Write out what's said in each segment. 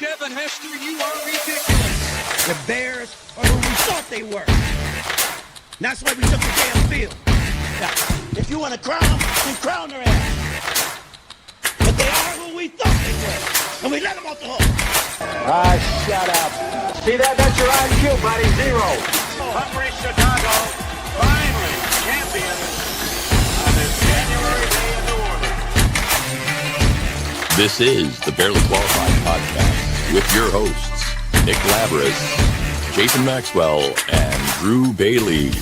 Devin Hester, you are ridiculous. The Bears are who we thought they were. And that's why we took the damn field. Now, if you want to crown them, then crown their ass. But they are who we thought they were. And we let them off the hook. Shut up. See that? That's your IQ, buddy. 0. Hungry Chicago, finally champions on this January day in New Orleans. This is the Barely Qualified Podcast with your hosts, Nick Labris, Jason Maxwell, and Drew Bailey.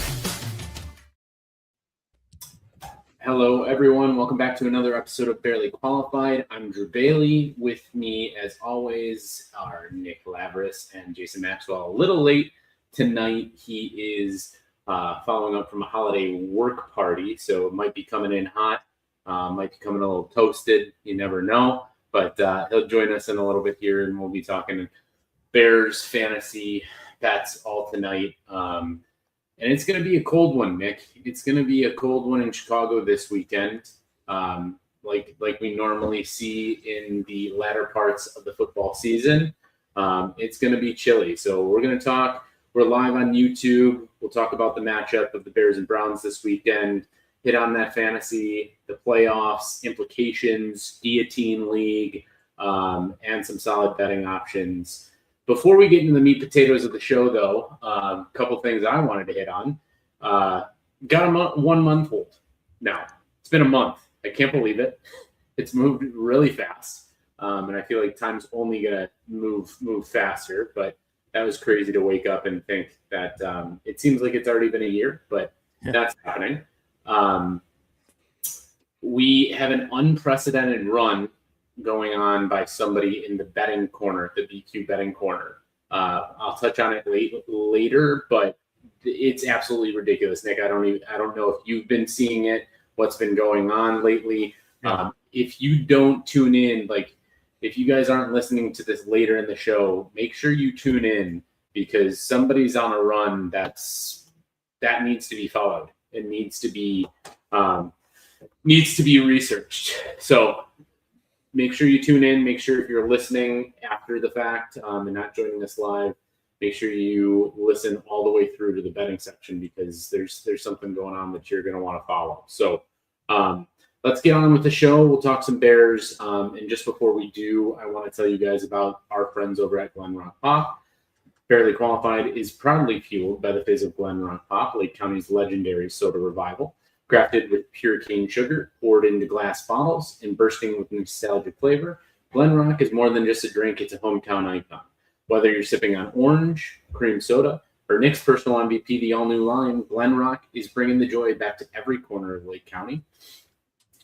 Hello, everyone. Welcome back to another episode of Barely Qualified. I'm Drew Bailey. With me, as always, are Nick Labris and Jason Maxwell. A little late tonight. He is following up from a holiday work party, so it might be coming in hot, might be coming a little toasted. You never know. But he'll join us in a little bit here, and we'll be talking Bears fantasy bets all tonight. And it's going to be a cold one, Nick. It's going to be a cold one in Chicago this weekend, like we normally see in the latter parts of the football season. It's going to be chilly. So we're going to talk. We're live on YouTube. We'll talk about the matchup of the Bears and Browns this weekend, hit on that fantasy, the playoffs, implications, guillotine league, and some solid betting options. Before we get into the meat potatoes of the show, though, a couple things I wanted to hit on. Got a 1 month old now. It's been a month. I can't believe it. It's moved really fast, and I feel like time's only gonna move faster. But that was crazy to wake up and think that it seems like it's already been a year, but that's happening. We have an unprecedented run going on by somebody in the betting corner, the BQ betting corner. I'll touch on it later, but it's absolutely ridiculous, Nick. I don't know if you've been seeing it, what's been going on lately. If you don't tune in, like if you guys aren't listening to this later in the show, make sure you tune in because somebody's on a run that needs to be followed. It needs to be researched. So make sure you tune in. Make sure if you're listening after the fact and not joining us live, make sure you listen all the way through to the betting section because there's something going on that you're going to want to follow. So let's get on with the show. We'll talk some Bears. And just before we do, I want to tell you guys about our friends over at Glenrock Pop. Barely Qualified is proudly fueled by the fizz of Glenrock Pop, Lake County's legendary soda revival. Crafted with pure cane sugar, poured into glass bottles, and bursting with nostalgic flavor, Glenrock is more than just a drink, it's a hometown icon. Whether you're sipping on orange, cream soda, or Nick's personal MVP, the all-new lime, Glenrock is bringing the joy back to every corner of Lake County.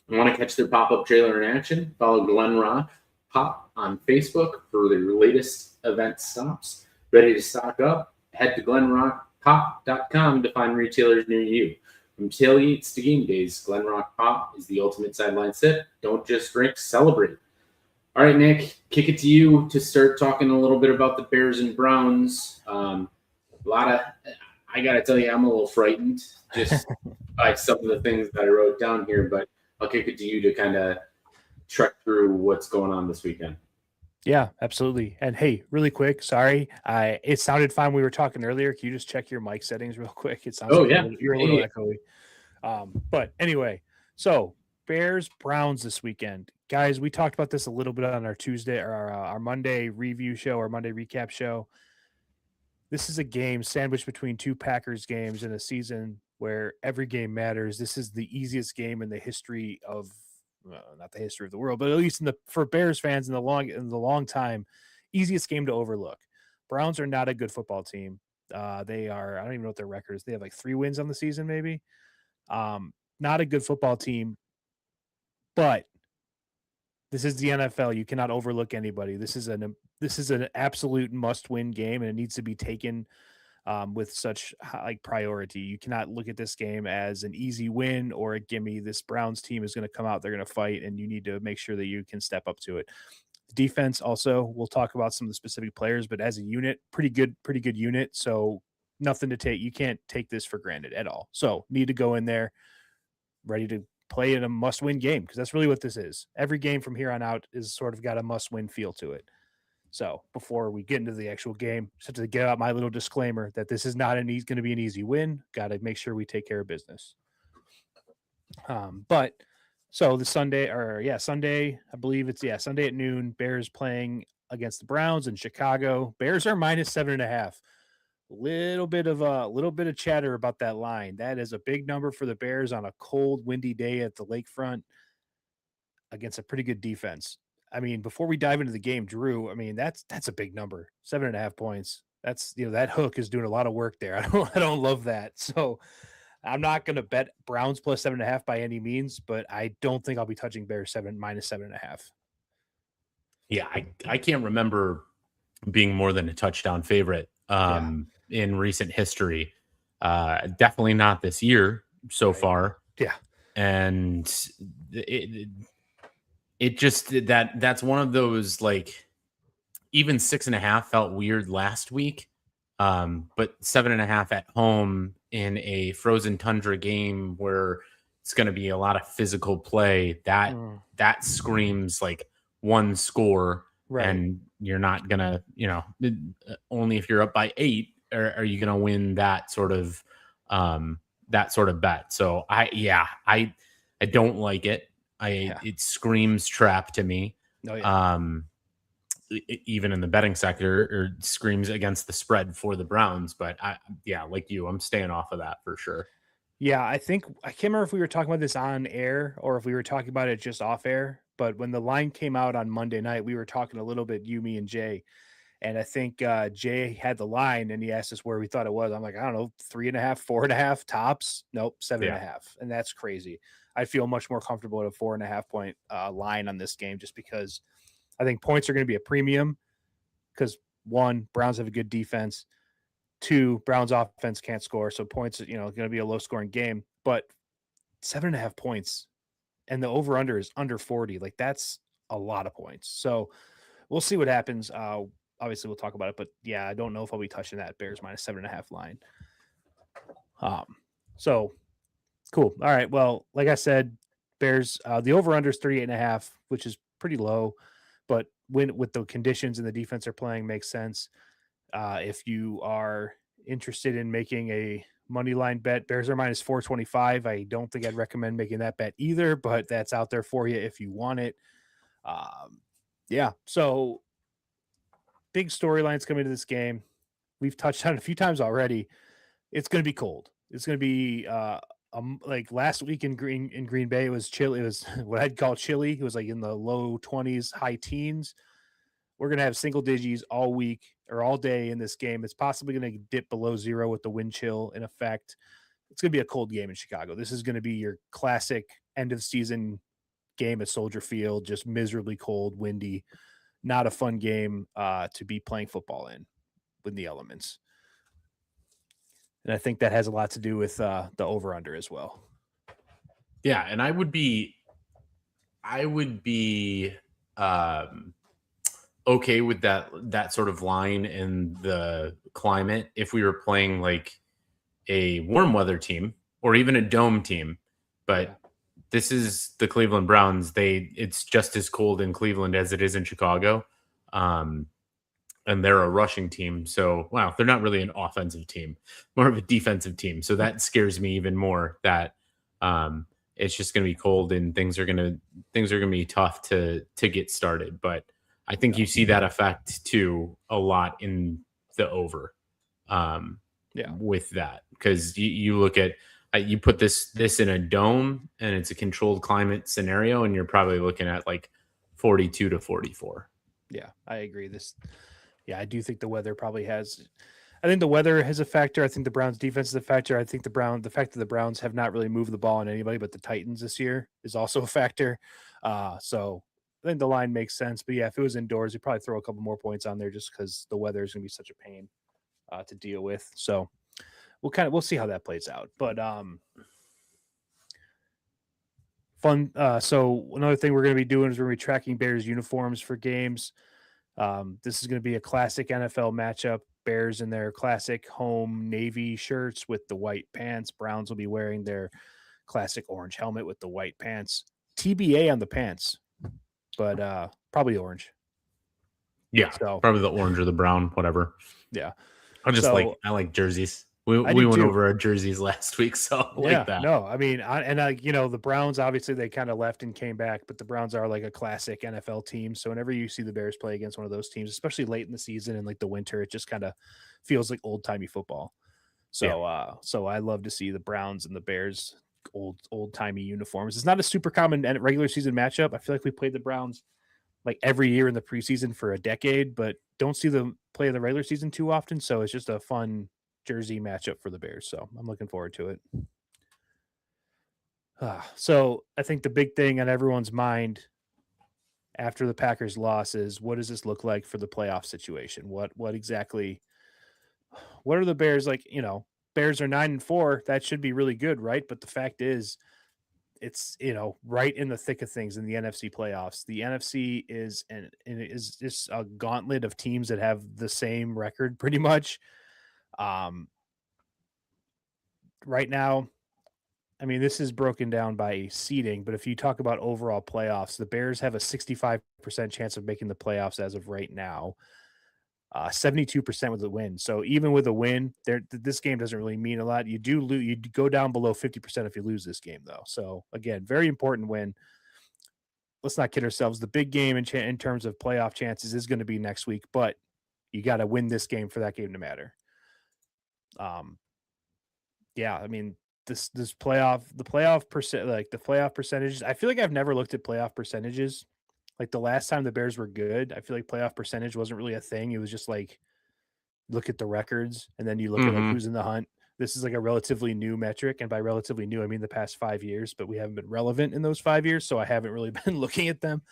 Want to catch their pop-up trailer in action? Follow Glenrock Pop on Facebook for their latest event stops. Ready to stock up? Head to glenrockpop.com to find retailers near you. From tailgates to game days, Glenrock Pop is the ultimate sideline sip. Don't just drink, celebrate. All right, Nick, kick it to you to start talking a little bit about the Bears and Browns. I got to tell you, I'm a little frightened just by some of the things that I wrote down here, but I'll kick it to you to kind of trek through what's going on this weekend. Yeah, absolutely. And hey, really quick, sorry. It sounded fine. We were talking earlier. Can you just check your mic settings real quick? It sounds you're a little echoey. But anyway, so Bears Browns this weekend. Guys, we talked about this a little bit on our Tuesday or our Monday review show or Monday recap show. This is a game sandwiched between two Packers games in a season where every game matters. This is the easiest game in the history of not the history of the world, but at least for Bears fans in the long time, easiest game to overlook. Browns are not a good football team. They are, I don't even know what their record is. They have like 3 wins on the season, maybe. Not a good football team, but this is the NFL. You cannot overlook anybody. This is an absolute must-win game, and it needs to be taken with such priority. You cannot look at this game as an easy win or a gimme. This Browns team is going to come out, they're going to fight, and you need to make sure that you can step up to it. The defense also, we'll talk about some of the specific players, but as a unit, pretty good unit. So nothing to take. You can't take this for granted at all. So need to go in there ready to play in a must-win game because that's really what this is. Every game from here on out is sort of got a must-win feel to it. So before we get into the actual game, just have to get out my little disclaimer that this is not going to be an easy win. Got to make sure we take care of business. But so the Sunday, I believe it's Sunday at noon. Bears playing against the Browns in Chicago. Bears are -7.5. Little bit of chatter about that line. That is a big number for the Bears on a cold, windy day at the lakefront against a pretty good defense. I mean, before we dive into the game, Drew, I mean, that's a big number. 7.5 points. That's, that hook is doing a lot of work there. I don't love that. So I'm not going to bet Browns plus 7.5 by any means, but I don't think I'll be touching Bears -7.5. Yeah, I can't remember being more than a touchdown favorite in recent history. Definitely not this year so far. Yeah. And it just that's one of those, like, even 6.5 felt weird last week. But 7.5 at home in a frozen tundra game where it's going to be a lot of physical play, that screams like one score. Right. And you're not gonna, only if you're up by 8 are you gonna win that sort of bet. So I don't like it. It screams trap to me. Oh, yeah. Even in the betting sector, or screams against the spread for the Browns. But like you, I'm staying off of that for sure. Yeah, I can't remember if we were talking about this on air or if we were talking about it just off air. But when the line came out on Monday night, we were talking a little bit, you, me, and Jay. And I think Jay had the line and he asked us where we thought it was. I'm like, I don't know, 3.5, 4.5 tops. Nope, 7.5. And that's crazy. I feel much more comfortable at a 4.5 point line on this game just because I think points are going to be a premium because 1, Browns have a good defense. 2, Browns offense can't score. So points, going to be a low scoring game, but 7.5 points and the over under is under 40. Like, that's a lot of points. So we'll see what happens. Obviously we'll talk about it, but yeah, I don't know if I'll be touching that Bears -7.5 line. So cool. All right. Well, like I said, Bears, the over under is 38.5, which is pretty low, but with the conditions and the defense are playing makes sense. If you are interested in making a money line bet, Bears are -425. I don't think I'd recommend making that bet either, but that's out there for you if you want it. So big storylines coming to this game. We've touched on it a few times already. It's going to be cold. It's going to be like last week in Green Bay. It was chilly. It was what I'd call chilly. It was like in the low 20s, high teens. We're going to have single digits all week or all day in this game. It's possibly going to dip below 0 with the wind chill in effect. It's going to be a cold game in Chicago. This is going to be your classic end of season game at Soldier Field, just miserably cold, windy, not a fun game to be playing football in with the elements. And I think that has a lot to do with the over under as well. Yeah. And I would be okay with that sort of line in the climate if we were playing like a warm weather team or even a dome team. But this is the Cleveland Browns. It's just as cold in Cleveland as it is in Chicago. And they're a rushing team. So, wow, they're not really an offensive team, more of a defensive team. So that scares me even more that it's just going to be cold and things are going to be tough to get started. But I think you see that effect too a lot in the over with that, because you look at you put this in a dome and it's a controlled climate scenario and you're probably looking at like 42 to 44. Yeah, I agree. I do think the weather probably has. I think the weather has a factor. I think the Browns defense is a factor. I think the fact that the Browns have not really moved the ball on anybody but the Titans this year is also a factor. So I think the line makes sense. But yeah, if it was indoors, you'd probably throw a couple more points on there just because the weather is going to be such a pain to deal with. So we'll see how that plays out. But fun. So another thing we're going to be doing is we're going to be tracking Bears uniforms for games. This is going to be a classic NFL matchup. Bears in their classic home navy shirts with the white pants. Browns will be wearing their classic orange helmet with the white pants. TBA on the pants, but probably orange. Yeah, So probably the orange or the brown, whatever. yeah. I like jerseys. We I we do went too. over our jerseys last week, so I like that. No, I mean, the Browns, obviously they kind of left and came back, but the Browns are like a classic NFL team. So whenever you see the Bears play against one of those teams, especially late in the season and like the winter, it just kind of feels like old timey football. So, so I love to see the Browns and the Bears old timey uniforms. It's not a super common regular season matchup. I feel like we played the Browns like every year in the preseason for a decade, but don't see them play in the regular season too often. So it's just a fun jersey matchup for the Bears. So I'm looking forward to it. So I think the big thing on everyone's mind after the Packers loss is, what does this look like for the playoff situation? What exactly, what are the Bears like? Bears are 9-4. That should be really good, right? But the fact is, it's right in the thick of things in the NFC playoffs. The NFC is just a gauntlet of teams that have the same record pretty much. Right now, I mean, this is broken down by seeding, but if you talk about overall playoffs, the Bears have a 65% chance of making the playoffs as of right now. 72% with a win. So even with a win, this game doesn't really mean a lot. You do lose, you go down below 50% if you lose this game, though. So again, very important win. Let's not kid ourselves. The big game in terms of playoff chances is going to be next week, but you got to win this game for that game to matter. Yeah, I mean, the playoff percentages. I feel like I've never looked at playoff percentages. Like the last time the Bears were good, I feel like playoff percentage wasn't really a thing. It was just like, look at the records and then you look at like who's in the hunt. This is like a relatively new metric. And by relatively new, I mean the past 5 years, but we haven't been relevant in those 5 years. So I haven't really been looking at them.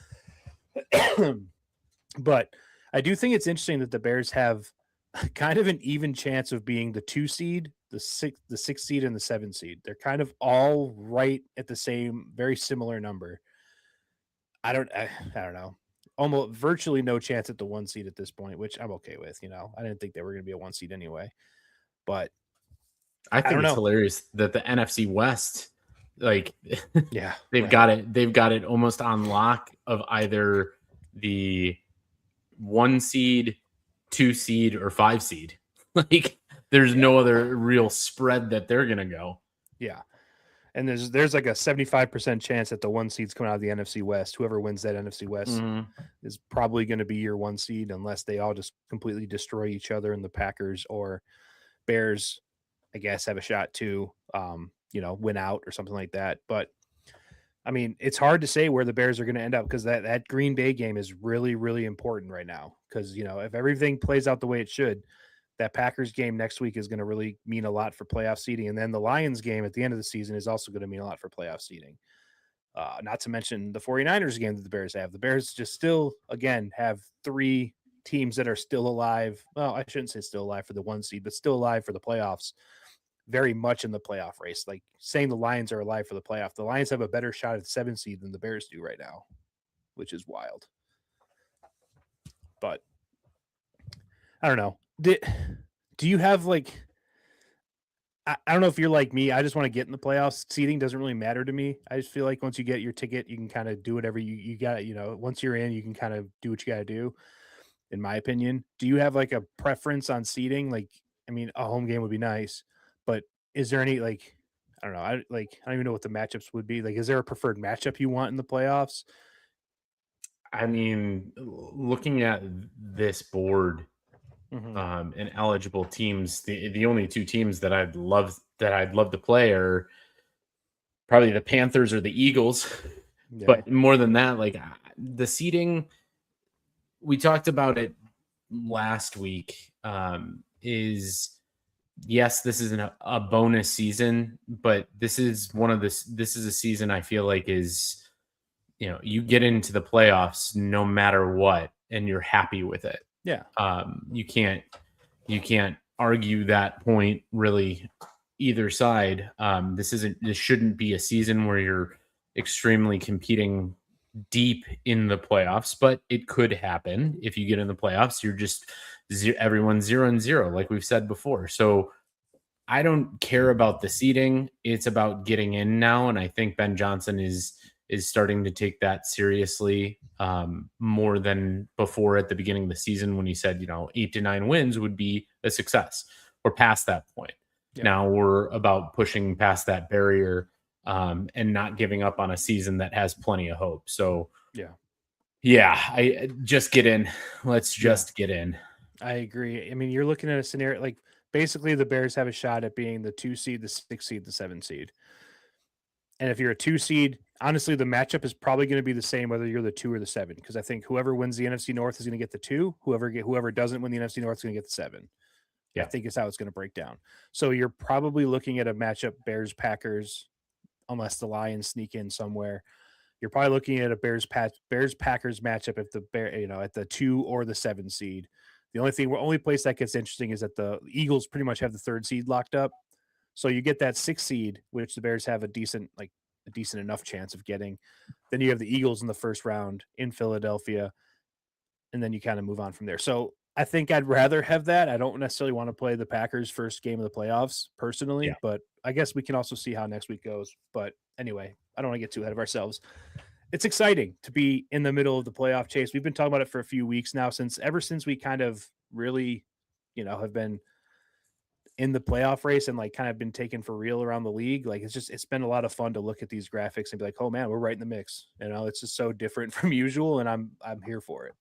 But I do think it's interesting that the Bears have kind of an even chance of being the 2 seed, the 6 seed, and the 7 seed. They're kind of all right at the same, very similar number. I don't know. Almost virtually no chance at the 1 seed at this point, which I'm okay with. I didn't think they were going to be a 1 seed anyway. But I think it's hilarious that the NFC West, like, they've got it almost on lock of either the 1 seed, 2 seed, or 5 seed. Like, there's no other real spread that they're going to go. Yeah. And there's like a 75% chance that the 1 seed's coming out of the NFC West. Whoever wins that NFC West is probably going to be your 1 seed, unless they all just completely destroy each other, and the Packers or Bears, I guess, have a shot to, win out or something like that. But I mean, it's hard to say where the Bears are going to end up, because that Green Bay game is really, really important right now. Because, if everything plays out the way it should, that Packers game next week is going to really mean a lot for playoff seeding. And then the Lions game at the end of the season is also going to mean a lot for playoff seeding. Not to mention the 49ers game that the Bears have. The Bears just still, again, have 3 teams that are still alive. Well, I shouldn't say still alive for the 1 seed, but still alive for the playoffs, very much in the playoff race. Like saying the Lions are alive for the playoff. The Lions have a better shot at the 7 seed than the Bears do right now, which is wild. But I don't know. Do you have like, I don't know if you're like me. I just want to get in the playoffs. Seeding doesn't really matter to me. I just feel like once you get your ticket, you can kind of do whatever you got. Once you're in, you can kind of do what you got to do, in my opinion. Do you have like a preference on seeding? Like, I mean, a home game would be nice, but is there any, like, I don't know. I don't even know what the matchups would be. Like, is there a preferred matchup you want in the playoffs? I mean, looking at this board, and eligible teams, the only 2 teams that I'd love to play are probably the Panthers or the Eagles. Yeah. But more than that, like the seeding, we talked about it last week, is yes, this is a bonus season, but this is this is a season I feel like is, you get into the playoffs no matter what, and you're happy with it. Yeah. You can't argue that point really either side. This shouldn't be a season where you're extremely competing deep in the playoffs, but it could happen. If you get in the playoffs, you're just everyone's 0-0, like we've said before. So I don't care about the seeding. It's about getting in now. And I think Ben Johnson is is starting to take that seriously more than before at the beginning of the season when he said, 8 to 9 wins would be a success or past that point. Yeah. Now we're about pushing past that barrier and not giving up on a season that has plenty of hope. So I just get in. Let's just get in. I agree. I mean, you're looking at a scenario like basically the Bears have a shot at being the 2 seed, the 6 seed, the 7 seed. And if you're a 2 seed, honestly, the matchup is probably going to be the same whether you're the 2 or the 7, because I think whoever wins the NFC North is going to get the 2. Whoever doesn't win the NFC North is going to get the 7. Yeah, I think it's how it's going to break down. So you're probably looking at a matchup Bears Packers, unless the Lions sneak in somewhere. You're probably looking at a Bears Packers matchup if the at the 2 or the 7 seed. The only place that gets interesting is that the Eagles pretty much have the 3rd seed locked up. So you get that 6th seed, which the Bears have a decent enough chance of getting. Then you have the Eagles in the first round in Philadelphia, and then you kind of move on from there. So I think I'd rather have that. I don't necessarily want to play the Packers' first game of the playoffs personally, but I guess we can also see how next week goes. But anyway, I don't want to get too ahead of ourselves. It's exciting to be in the middle of the playoff chase. We've been talking about it for a few weeks now, ever since we kind of really, have been in the playoff race and kind of been taken for real around the league. It's been a lot of fun to look at these graphics and be like, oh man, we're right in the mix. It's just so different from usual, and I'm here for it.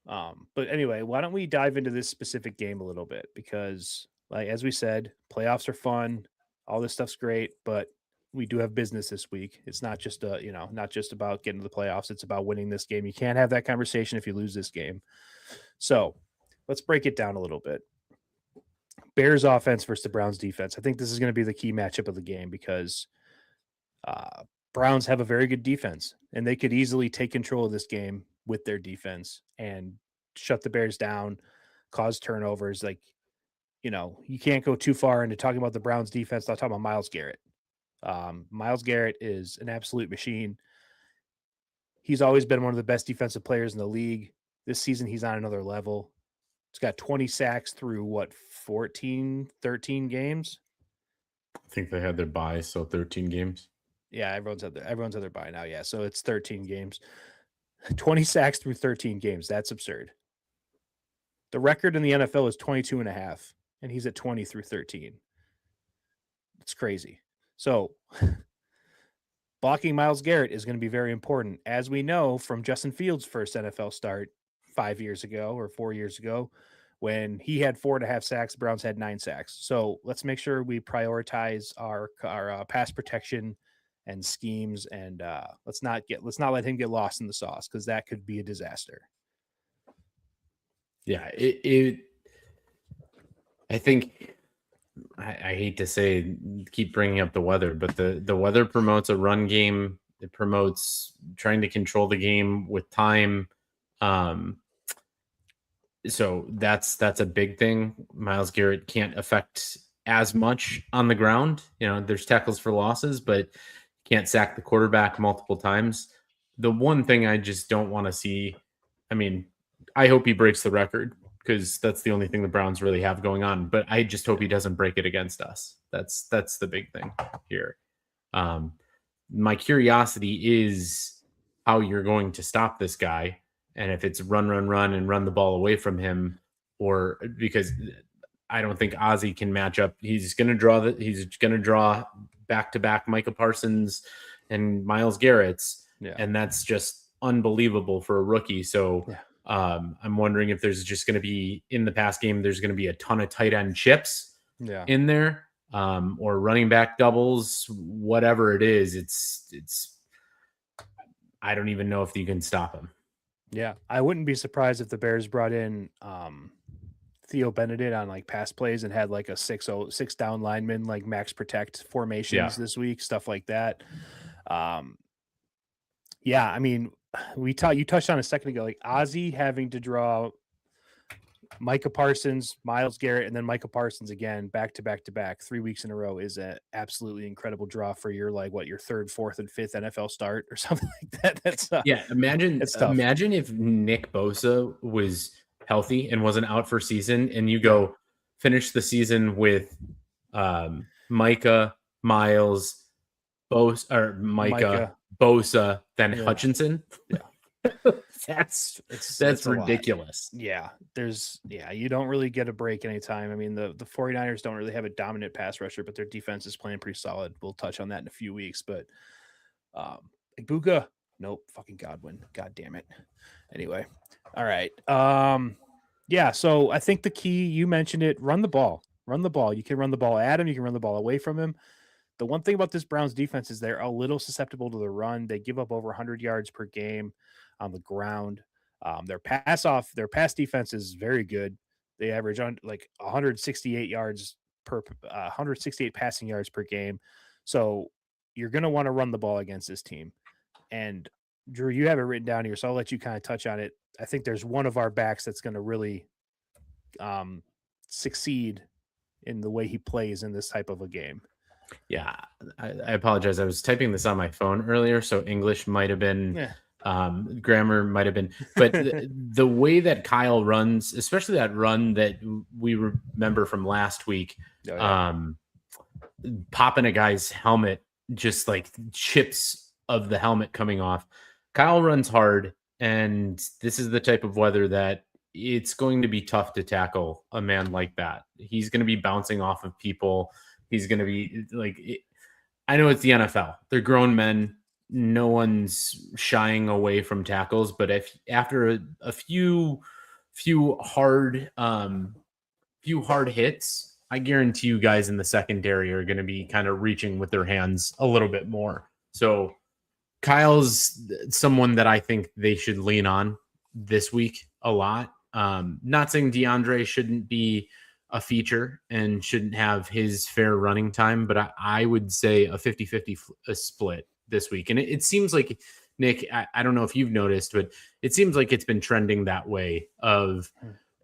But anyway, why don't we dive into this specific game a little bit? Because as we said, playoffs are fun. All this stuff's great, but we do have business this week. It's not just not just about getting to the playoffs. It's about winning this game. You can't have that conversation if you lose this game. So let's break it down a little bit. Bears offense versus the Browns defense. I think this is going to be the key matchup of the game because Browns have a very good defense, and they could easily take control of this game with their defense and shut the Bears down, cause turnovers. You can't go too far into talking about the Browns defense without talking about Myles Garrett. Myles Garrett is an absolute machine. He's always been one of the best defensive players in the league. This season, he's on another level. He's got 20 sacks through 13 games. I think they had their bye, so 13 games. Yeah, everyone's had their bye now. Yeah, so it's 13 games. 20 sacks through 13 games. That's absurd. The record in the NFL is 22.5, and he's at 20 through 13. It's crazy. So blocking Myles Garrett is going to be very important, as we know from Justin Fields' first NFL start 5 years ago or 4 years ago, when he had 4.5 sacks, the Browns had 9 sacks. So let's make sure we prioritize our pass protection and schemes, and let's not let him get lost in the sauce, because that could be a disaster. Yeah, I think I hate to say keep bringing up the weather, but the weather promotes a run game. It promotes trying to control the game with time. So that's a big thing. Myles Garrett can't affect as much on the ground. There's tackles for losses, but can't sack the quarterback multiple times. The one thing I just don't want to see, I hope he breaks the record, because that's the only thing the Browns really have going on. But I just hope he doesn't break it against us. That's the big thing here. My curiosity is how you're going to stop this guy, and if it's run and run the ball away from him, or because I don't think Ozzie can match up. He's going to draw back-to-back Micah Parsons and Myles Garrett's, and that's just unbelievable for a rookie. So. Yeah. I'm wondering if there's just going to be, in the pass game, there's going to be a ton of tight end chips in there, or running back doubles, whatever it is. It's I don't even know if you can stop him. Yeah, I wouldn't be surprised if the Bears brought in Theo Benedict on pass plays and had a 6 down lineman, max protect formations this week, stuff like that. You touched on a second ago, Ozzie having to draw Micah Parsons, Myles Garrett, and then Micah Parsons again, back to back 3 weeks in a row is an absolutely incredible draw for your your third, fourth, and fifth NFL start or something like that. That's imagine if Nick Bosa was healthy and wasn't out for season, and you go finish the season with Micah, Myles, Bosa or Micah. Bosa, then Hutchinson. Yeah. that's it's ridiculous. Yeah. You don't really get a break anytime. I mean, the 49ers don't really have a dominant pass rusher, but their defense is playing pretty solid. We'll touch on that in a few weeks, but Ibuka, nope, fucking Godwin. God damn it. Anyway. All right. Yeah, so I think the key, you mentioned it, run the ball. Run the ball. You can run the ball at him, you can run the ball away from him. The one thing about this Browns defense is they're a little susceptible to the run. They give up over 100 yards per game on the ground. Their pass defense is very good. They average on like 168 yards per 168 passing yards per game. So you're going to want to run the ball against this team. And Drew, you have it written down here, so I'll let you kind of touch on it. I think there's one of our backs that's going to really succeed in the way he plays in this type of a game. Yeah, I apologize. I was typing this on my phone earlier, so English might have been, grammar might have been, but the way that Kyle runs, especially that run that we remember from last week, popping a guy's helmet, just like chips of the helmet coming off. Kyle runs hard, and this is the type of weather that it's going to be tough to tackle a man like that. He's going to be bouncing off of people. He's going to be like, I know it's the NFL. They're grown men. No one's shying away from tackles. But if after a few hard hits, I guarantee you guys in the secondary are going to be kind of reaching with their hands a little bit more. So Kyle's someone that I think they should lean on this week a lot. Not saying DeAndre shouldn't be a feature and shouldn't have his fair running time, but I would say a 50-50 split this week. And it seems like, Nick, I don't know if you've noticed, but it seems like it's been trending that way of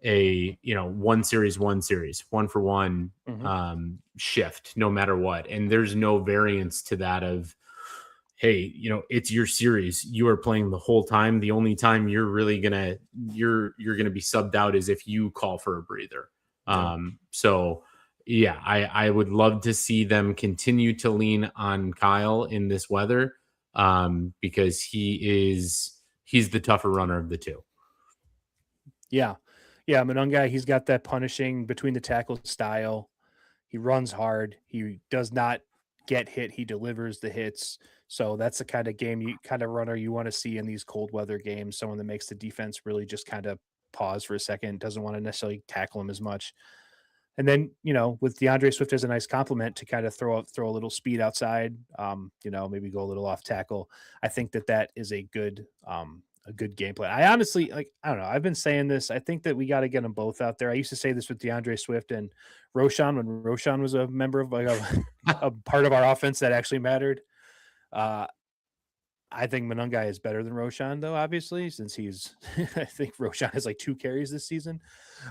a, one series, 1 for 1 shift, no matter what. And there's no variance to that of, hey, it's your series. You are playing the whole time. The only time you're really you're going to be subbed out is if you call for a breather. So yeah, I would love to see them continue to lean on Kyle in this weather, because he's the tougher runner of the two. Yeah. Monungai, he's got that punishing between the tackle style. He runs hard. He does not get hit. He delivers the hits. So that's the kind of runner you want to see in these cold weather games. Someone that makes the defense really just kind of pause for a second, doesn't want to necessarily tackle him as much. And then, with DeAndre Swift as a nice compliment to kind of throw a little speed outside, maybe go a little off tackle. I think that is a good game plan. I honestly, I don't know. I've been saying this. I think that we got to get them both out there. I used to say this with DeAndre Swift and Roshan when Roshan was a member of a part of our offense that actually mattered. I think Monungai is better than Roshan, though, obviously, since I think Roshan has like 2 carries this season.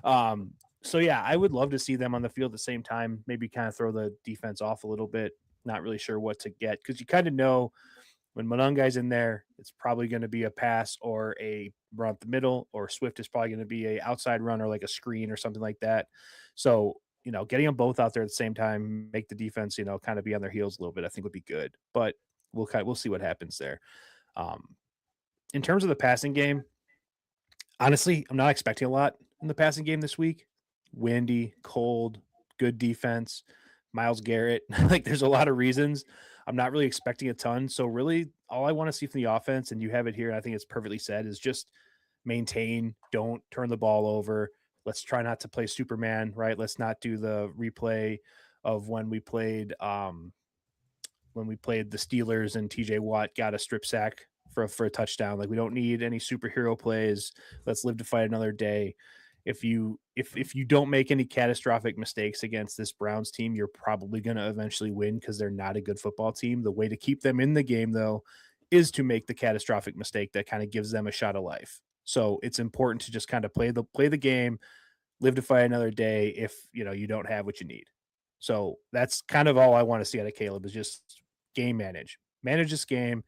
So yeah, I would love to see them on the field at the same time, maybe kind of throw the defense off a little bit. Not really sure what to get, because you kind of know when Monungai's in there, it's probably going to be a pass or a run up the middle, or Swift is probably going to be a outside run or like a screen or something like that. So, getting them both out there at the same time, make the defense, kind of be on their heels a little bit, I think would be good. But we'll see what happens there. In terms of the passing game, honestly, I'm not expecting a lot in the passing game this week. Windy, cold, good defense, Myles Garrett. There's a lot of reasons. I'm not really expecting a ton. So really all I want to see from the offense, and you have it here, and I think it's perfectly said, is just maintain, don't turn the ball over. Let's try not to play Superman, right? Let's not do the replay of when we played the Steelers and TJ Watt got a strip sack for a touchdown. We don't need any superhero plays. Let's live to fight another day. If you don't make any catastrophic mistakes against this Browns team, you're probably going to eventually win, because they're not a good football team. The way to keep them in the game, though, is to make the catastrophic mistake that kind of gives them a shot of life. So it's important to just kind of play the game, live to fight another day if you don't have what you need. So that's kind of all I want to see out of Caleb, is just game manage this game,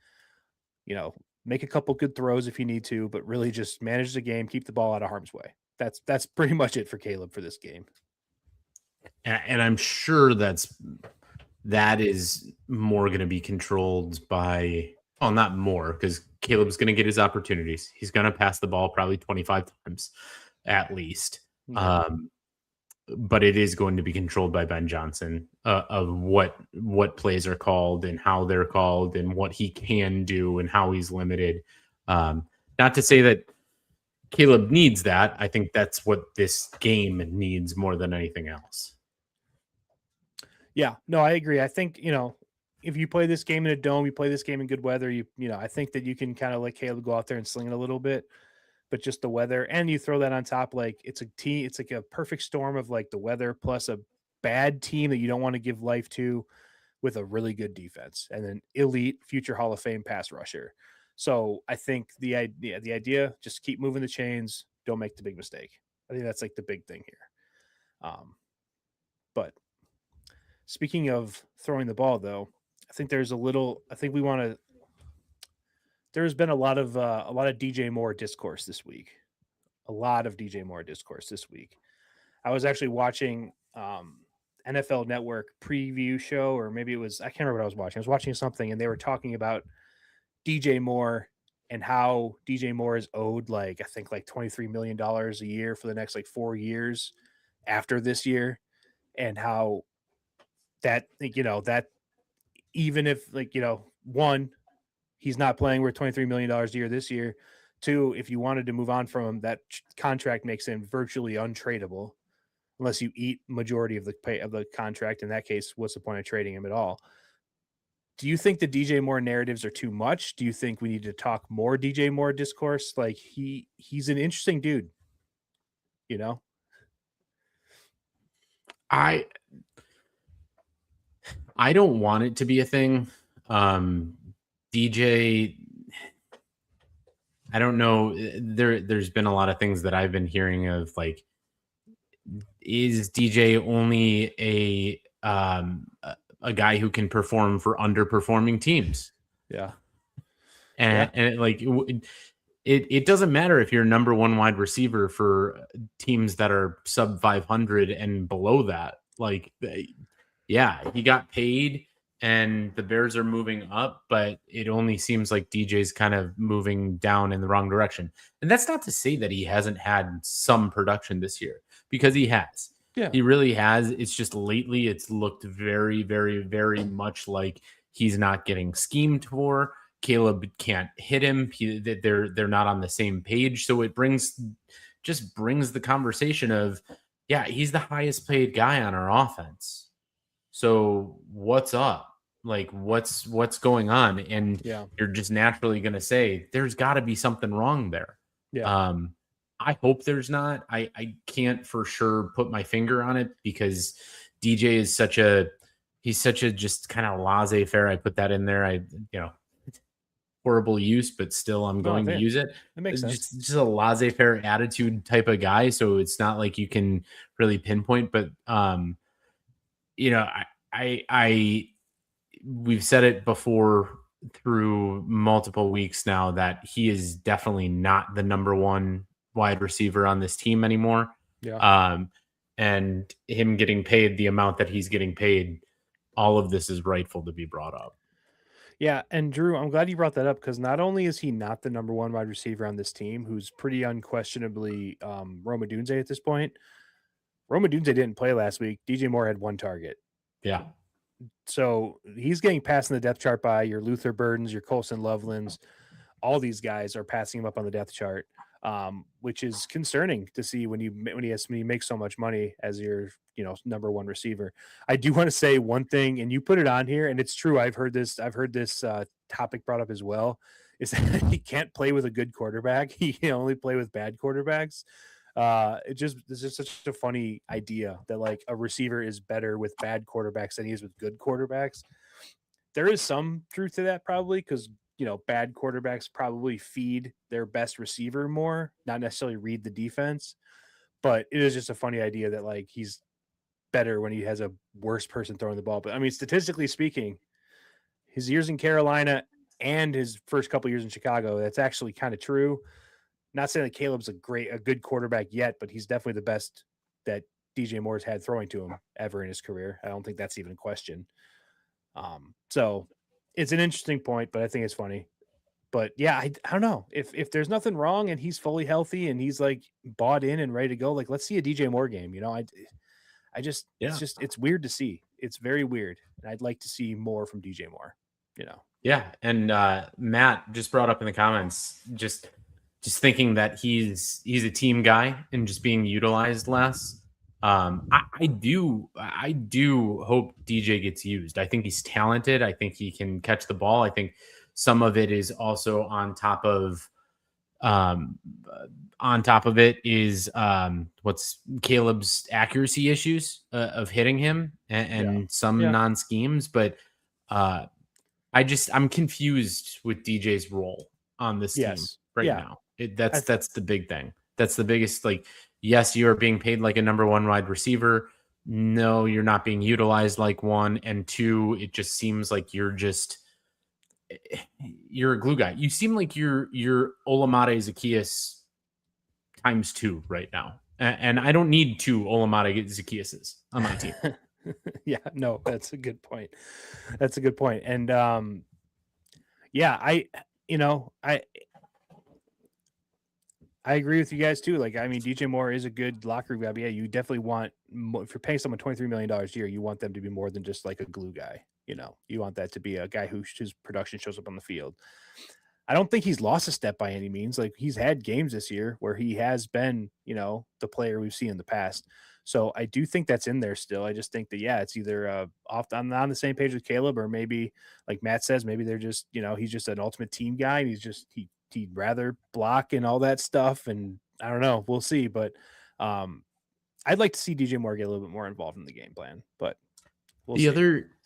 make a couple good throws if you need to, but really just manage the game, keep the ball out of harm's way. That's pretty much it for Caleb for this game. And I'm sure that's that is more going to be controlled by, well, not more, because Caleb's going to get his opportunities. He's going to pass the ball probably 25 times at least. But it is going to be controlled by Ben Johnson of what plays are called and how they're called and what he can do and how he's limited. Not to say that Caleb needs that. I think that's what this game needs more than anything else. Yeah, no, I agree. I think, if you play this game in a dome, you play this game in good weather, I think that you can kind of let Caleb go out there and sling it a little bit, but just the weather, and you throw that on top, like it's like a perfect storm of like the weather plus a bad team that you don't want to give life to with a really good defense and an elite future Hall of Fame pass rusher. So I think the idea, just keep moving the chains. Don't make the big mistake. I think that's like the big thing here. But speaking of throwing the ball, though, I think there's there's been a lot of DJ Moore discourse this week. A lot of DJ Moore discourse this week. I was actually watching NFL Network preview show, or maybe it was, I can't remember what I was watching. I was watching something and they were talking about DJ Moore and how DJ Moore is owed I think $23 million a year for the next 4 years after this year, and how that even if one, he's not playing worth $23 million a year this year. Two, if you wanted to move on from him, that contract makes him virtually untradeable unless you eat majority of the pay of the contract. In that case, what's the point of trading him at all? Do you think the DJ Moore narratives are too much? Do you think we need to talk more DJ Moore discourse? He's an interesting dude, I don't want it to be a thing. DJ, I don't know. There's been a lot of things that I've been hearing of, is DJ only a guy who can perform for underperforming teams? Yeah. And it doesn't matter if you're number one wide receiver for teams that are sub 500 and below that. Yeah, he got paid and the Bears are moving up, but it only seems like DJ's kind of moving down in the wrong direction. And that's not to say that he hasn't had some production this year, because he has. Yeah, he really has. It's just lately it's looked very, very, very much like he's not getting schemed for. Caleb can't hit him. They're not on the same page. So it brings the conversation of, yeah, he's the highest paid guy on our offense. So what's up? What's going on? And you're just naturally going to say there's got to be something wrong there. Yeah. I hope there's not. I can't for sure put my finger on it, because DJ is such a just kind of laissez-faire. I put that in there. Horrible use, but still I'm going to use it. It makes sense. Just a laissez-faire attitude type of guy. So it's not like you can really pinpoint, but we've said it before through multiple weeks now that he is definitely not the number one wide receiver on this team anymore. Yeah. And him getting paid the amount that he's getting paid, all of this is rightful to be brought up. Yeah, and Drew, I'm glad you brought that up, because not only is he not the number one wide receiver on this team, who's pretty unquestionably Rome Odunze at this point. Rome Odunze didn't play last week. DJ Moore had one target. Yeah. So he's getting passed in the depth chart by your Luther Burdens, your Colson Lovelands. All these guys are passing him up on the depth chart, which is concerning to see when he makes so much money as your number one receiver. I do want to say one thing, and you put it on here, and it's true. I've heard this topic brought up as well, is that he can't play with a good quarterback. He can only play with bad quarterbacks. This is such a funny idea that a receiver is better with bad quarterbacks than he is with good quarterbacks. There is some truth to that, probably, because bad quarterbacks probably feed their best receiver more, not necessarily read the defense. But it is just a funny idea that he's better when he has a worse person throwing the ball. But I mean, statistically speaking, his years in Carolina and his first couple years in Chicago, that's actually kind of true. Not saying that Caleb's a good quarterback yet, but he's definitely the best that DJ Moore's had throwing to him ever in his career. I don't think that's even a question. So it's an interesting point, but I think it's funny. But yeah, I don't know if there's nothing wrong and he's fully healthy and he's like bought in and ready to go. Like, let's see a DJ Moore game. I just it's weird to see. It's very weird, and I'd like to see more from DJ Moore. Yeah, and Matt just brought up in the comments just thinking that he's a team guy and just being utilized less. I do hope DJ gets used. I think he's talented. I think he can catch the ball. I think some of it is also on top of it is what's Caleb's accuracy issues of hitting him and some non-schemes. But I'm confused with DJ's role on this team now. That's the big thing. That's the biggest, like, yes, you are being paid like a number one wide receiver. No, you're not being utilized like one. And two, it just seems like you're a glue guy. You seem like you're Olamide Zaccheaus times 2 right now. And I don't need 2 Olamide Zaccheauses on my team. Yeah, no, that's a good point. And I agree with you guys too. Like, I mean, DJ Moore is a good locker room guy. But yeah, you definitely want, if you're paying someone $23 million a year, you want them to be more than just like a glue guy. You want that to be a guy whose production shows up on the field. I don't think he's lost a step by any means. Like, he's had games this year where he has been, the player we've seen in the past. So I do think that's in there still. I just think that, it's either I'm on the same page with Caleb, or maybe, like Matt says, maybe they're just, he's just an ultimate team guy. And he'd rather block and all that stuff. And I don't know, we'll see. But I'd like to see DJ Moore get a little bit more involved in the game plan, but we'll see.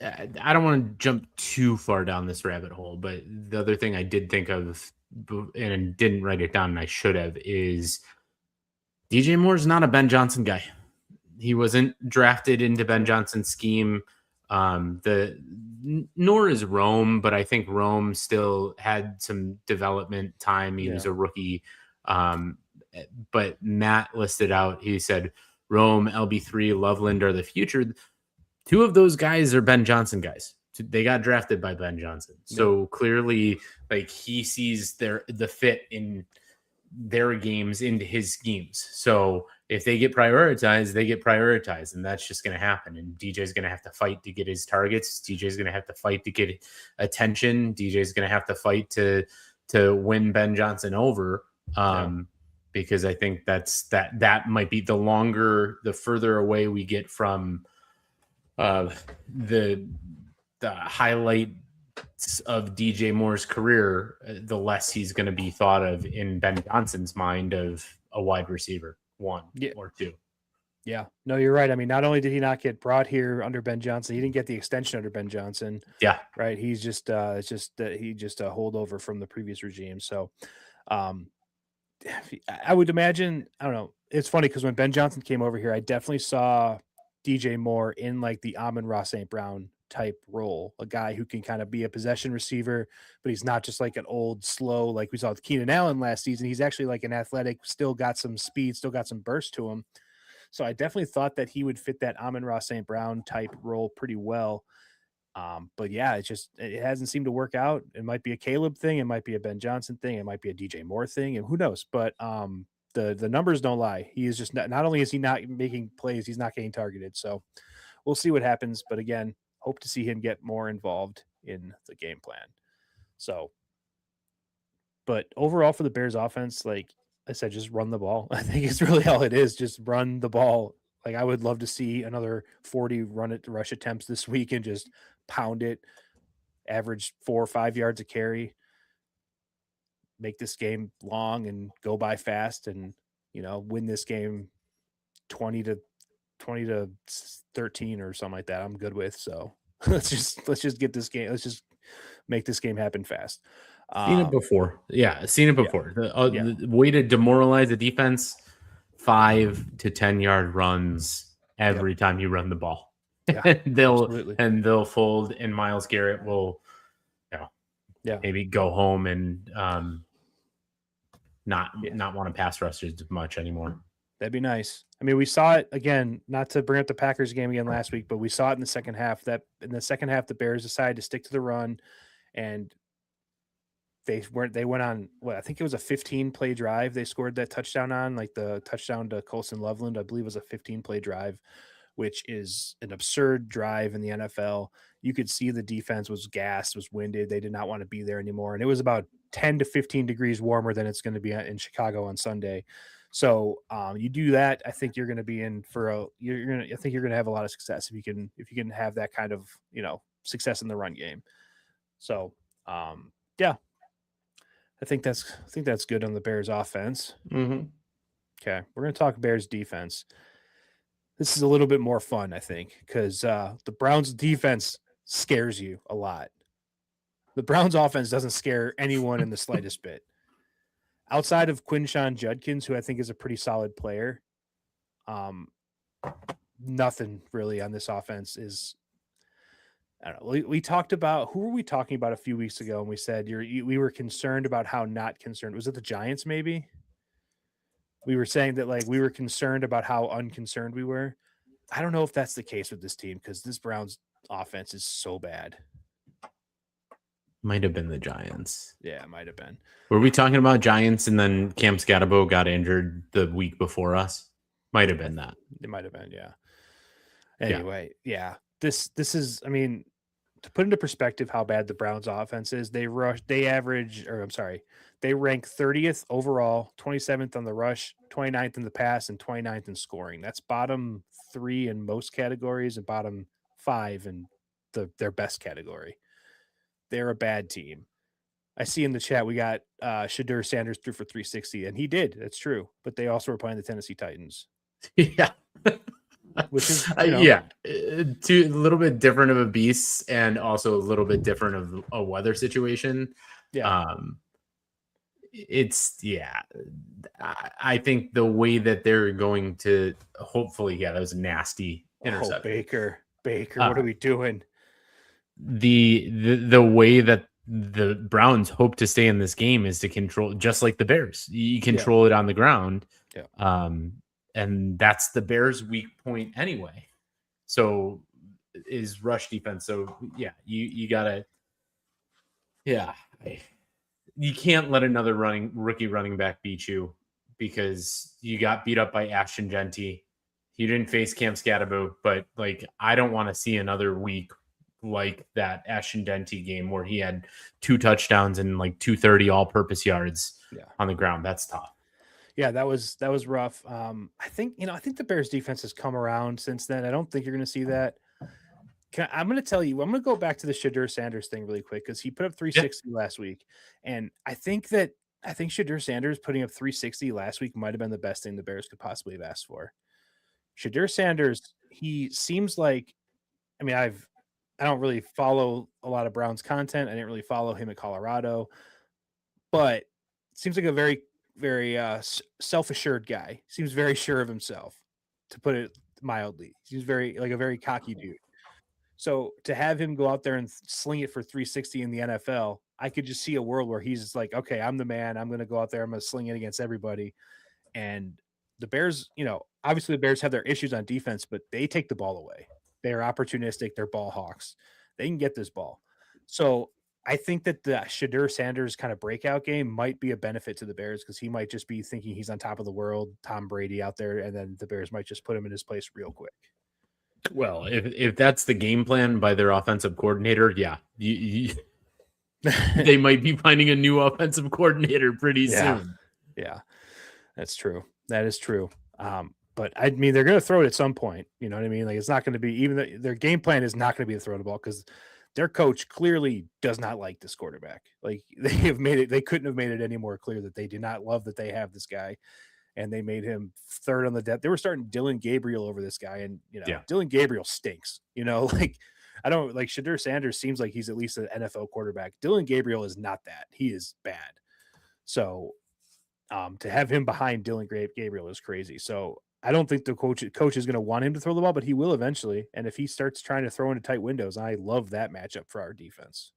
I don't want to jump too far down this rabbit hole, but the other thing I did think of and didn't write it down, and I should have, is DJ Moore's not a Ben Johnson guy. He wasn't drafted into Ben Johnson's scheme. Nor is Rome, but I think Rome still had some development time. He was a rookie. But Matt listed out, he said, Rome, LB3, Loveland are the future. 2 of those guys are Ben Johnson guys. They got drafted by Ben Johnson. So clearly, like, he sees the fit in their games into his schemes. So if they get prioritized, they get prioritized, and that's just going to happen. And DJ's going to have to fight to get his targets. DJ's going to have to fight to get attention. DJ's going to have to fight to win Ben Johnson over. Because I think that might be the further away we get from the highlights of DJ Moore's career, the less he's going to be thought of in Ben Johnson's mind of a wide receiver 1 or 2. Yeah, no, you're right. I mean, not only did he not get brought here under Ben Johnson, he didn't get the extension under Ben Johnson. Yeah, right. He's just a holdover from the previous regime. So, I would imagine, I don't know. It's funny because when Ben Johnson came over here, I definitely saw DJ Moore in like the Amon-Ra St. Brown type role, a guy who can kind of be a possession receiver, but he's not just like an old slow, like we saw with Keenan Allen last season. He's actually like an athletic, still got some speed, still got some burst to him. So I definitely thought that he would fit that Amon-Ra St. Brown type role pretty well. But yeah, it hasn't seemed to work out. It might be a Caleb thing. It might be a Ben Johnson thing. It might be a DJ Moore thing, and who knows? But the numbers don't lie. He is just not only is he not making plays, he's not getting targeted. So we'll see what happens. But again, hope to see him get more involved in the game plan. So, but overall for the Bears offense, like I said, just run the ball. I think it's really all it is. Just run the ball. Like, I would love to see another 40 rush attempts this week and just pound it, average 4 or 5 yards a carry, make this game long and go by fast, and, win this game 20 to 13 or something like that. I'm good with. So let's just get this game. Let's just make this game happen fast. Seen it before. Yeah. Seen it before. The way to demoralize the defense, 5 to 10 yard runs every time you run the ball. Yeah, they'll fold, and Myles Garrett will, maybe go home and not want to pass rush as much anymore. That'd be nice. I mean, we saw it again, not to bring up the Packers game again last week, but we saw it in the second half that in the second half, the Bears decided to stick to the run, and they went on what I think it was a 15-play drive. They scored that touchdown on, like the touchdown to Colson Loveland, I believe was a 15-play drive, which is an absurd drive in the NFL. You could see the defense was gassed, was winded. They did not want to be there anymore. And it was about 10 to 15 degrees warmer than it's going to be in Chicago on Sunday. So you do that, I think you're going to be in for I think you're going to have a lot of success if you can have that kind of, success in the run game. So yeah, I think that's good on the Bears offense. Mm-hmm. Okay. We're going to talk Bears defense. This is a little bit more fun, I think, because the Browns defense scares you a lot. The Browns offense doesn't scare anyone in the slightest bit. Outside of Quinshon Judkins, who I think is a pretty solid player, nothing really on this offense is. I don't know. We talked about, who were we talking about a few weeks ago? And we said we were concerned about how not concerned. Was it the Giants? Maybe we were saying that like we were concerned about how unconcerned we were. I don't know if that's the case with this team because this Browns offense is so bad. Might have been the Giants. Yeah, it might have been. Were we talking about Giants and then Cam Scatabo got injured the week before us? Might have been that. It might have been, yeah. Anyway, yeah. This is, I mean, to put into perspective how bad the Browns offense is, they rank 30th overall, 27th on the rush, 29th in the pass, and 29th in scoring. That's bottom 3 in most categories and bottom 5 in their best category. They're a bad team. I see in the chat we got Shadur Sanders threw for 360, and he did. That's true. But they also were playing the Tennessee Titans. Yeah. Which is a little bit different of a beast and also a little bit different of a weather situation. Yeah. I think the way that they're going to hopefully, that was a nasty interception. Baker, what are we doing? The way that the Browns hope to stay in this game is to control, just like the Bears. You control it on the ground. Yeah. And that's the Bears' weak point anyway. So is rush defense. So yeah, you gotta, you can't let another rookie running back beat you because you got beat up by Ashton Genty. You didn't face Cam Scatabo, but like, I don't want to see another week like that Ashton Genty game where he had 2 touchdowns and like 230 all-purpose yards on the ground. That's tough. Yeah, that was rough. I think the Bears defense has come around since then. I don't think you're going to see that. I'm going to tell you, I'm going to go back to the Shadur Sanders thing really quick because he put up 360 last week, and I think Shadur Sanders putting up 360 last week might have been the best thing the Bears could possibly have asked for. Shadur Sanders, he seems like, I mean, I don't really follow a lot of Browns content. I didn't really follow him at Colorado, but it seems like a very, very self-assured guy. Seems very sure of himself, to put it mildly. Seems very like a very cocky dude. So to have him go out there and sling it for 360 in the NFL, I could just see a world where he's just like, okay, I'm the man. I'm going to go out there. I'm going to sling it against everybody. And the Bears, obviously the Bears have their issues on defense, but they take the ball away. They're opportunistic. They're ball hawks. They can get this ball. So I think that the Shadur Sanders kind of breakout game might be a benefit to the Bears because he might just be thinking he's on top of the world, Tom Brady out there, and then the Bears might just put him in his place real quick. Well, if that's the game plan by their offensive coordinator, they might be finding a new offensive coordinator pretty soon. Yeah, that's true. That is true. But I mean, they're going to throw it at some point. You know what I mean? Like, it's not going to be their game plan is not going to be to throw the ball because their coach clearly does not like this quarterback. Like, they couldn't have made it any more clear that they do not love that they have this guy. And they made him third on the depth. They were starting Dylan Gabriel over this guy. And, Dylan Gabriel stinks, like, I don't like Shadur Sanders seems like he's at least an NFL quarterback. Dylan Gabriel is not that. He is bad. So to have him behind Dylan Gabriel is crazy. So I don't think the coach is going to want him to throw the ball, but he will eventually. And if he starts trying to throw into tight windows, I love that matchup for our defense.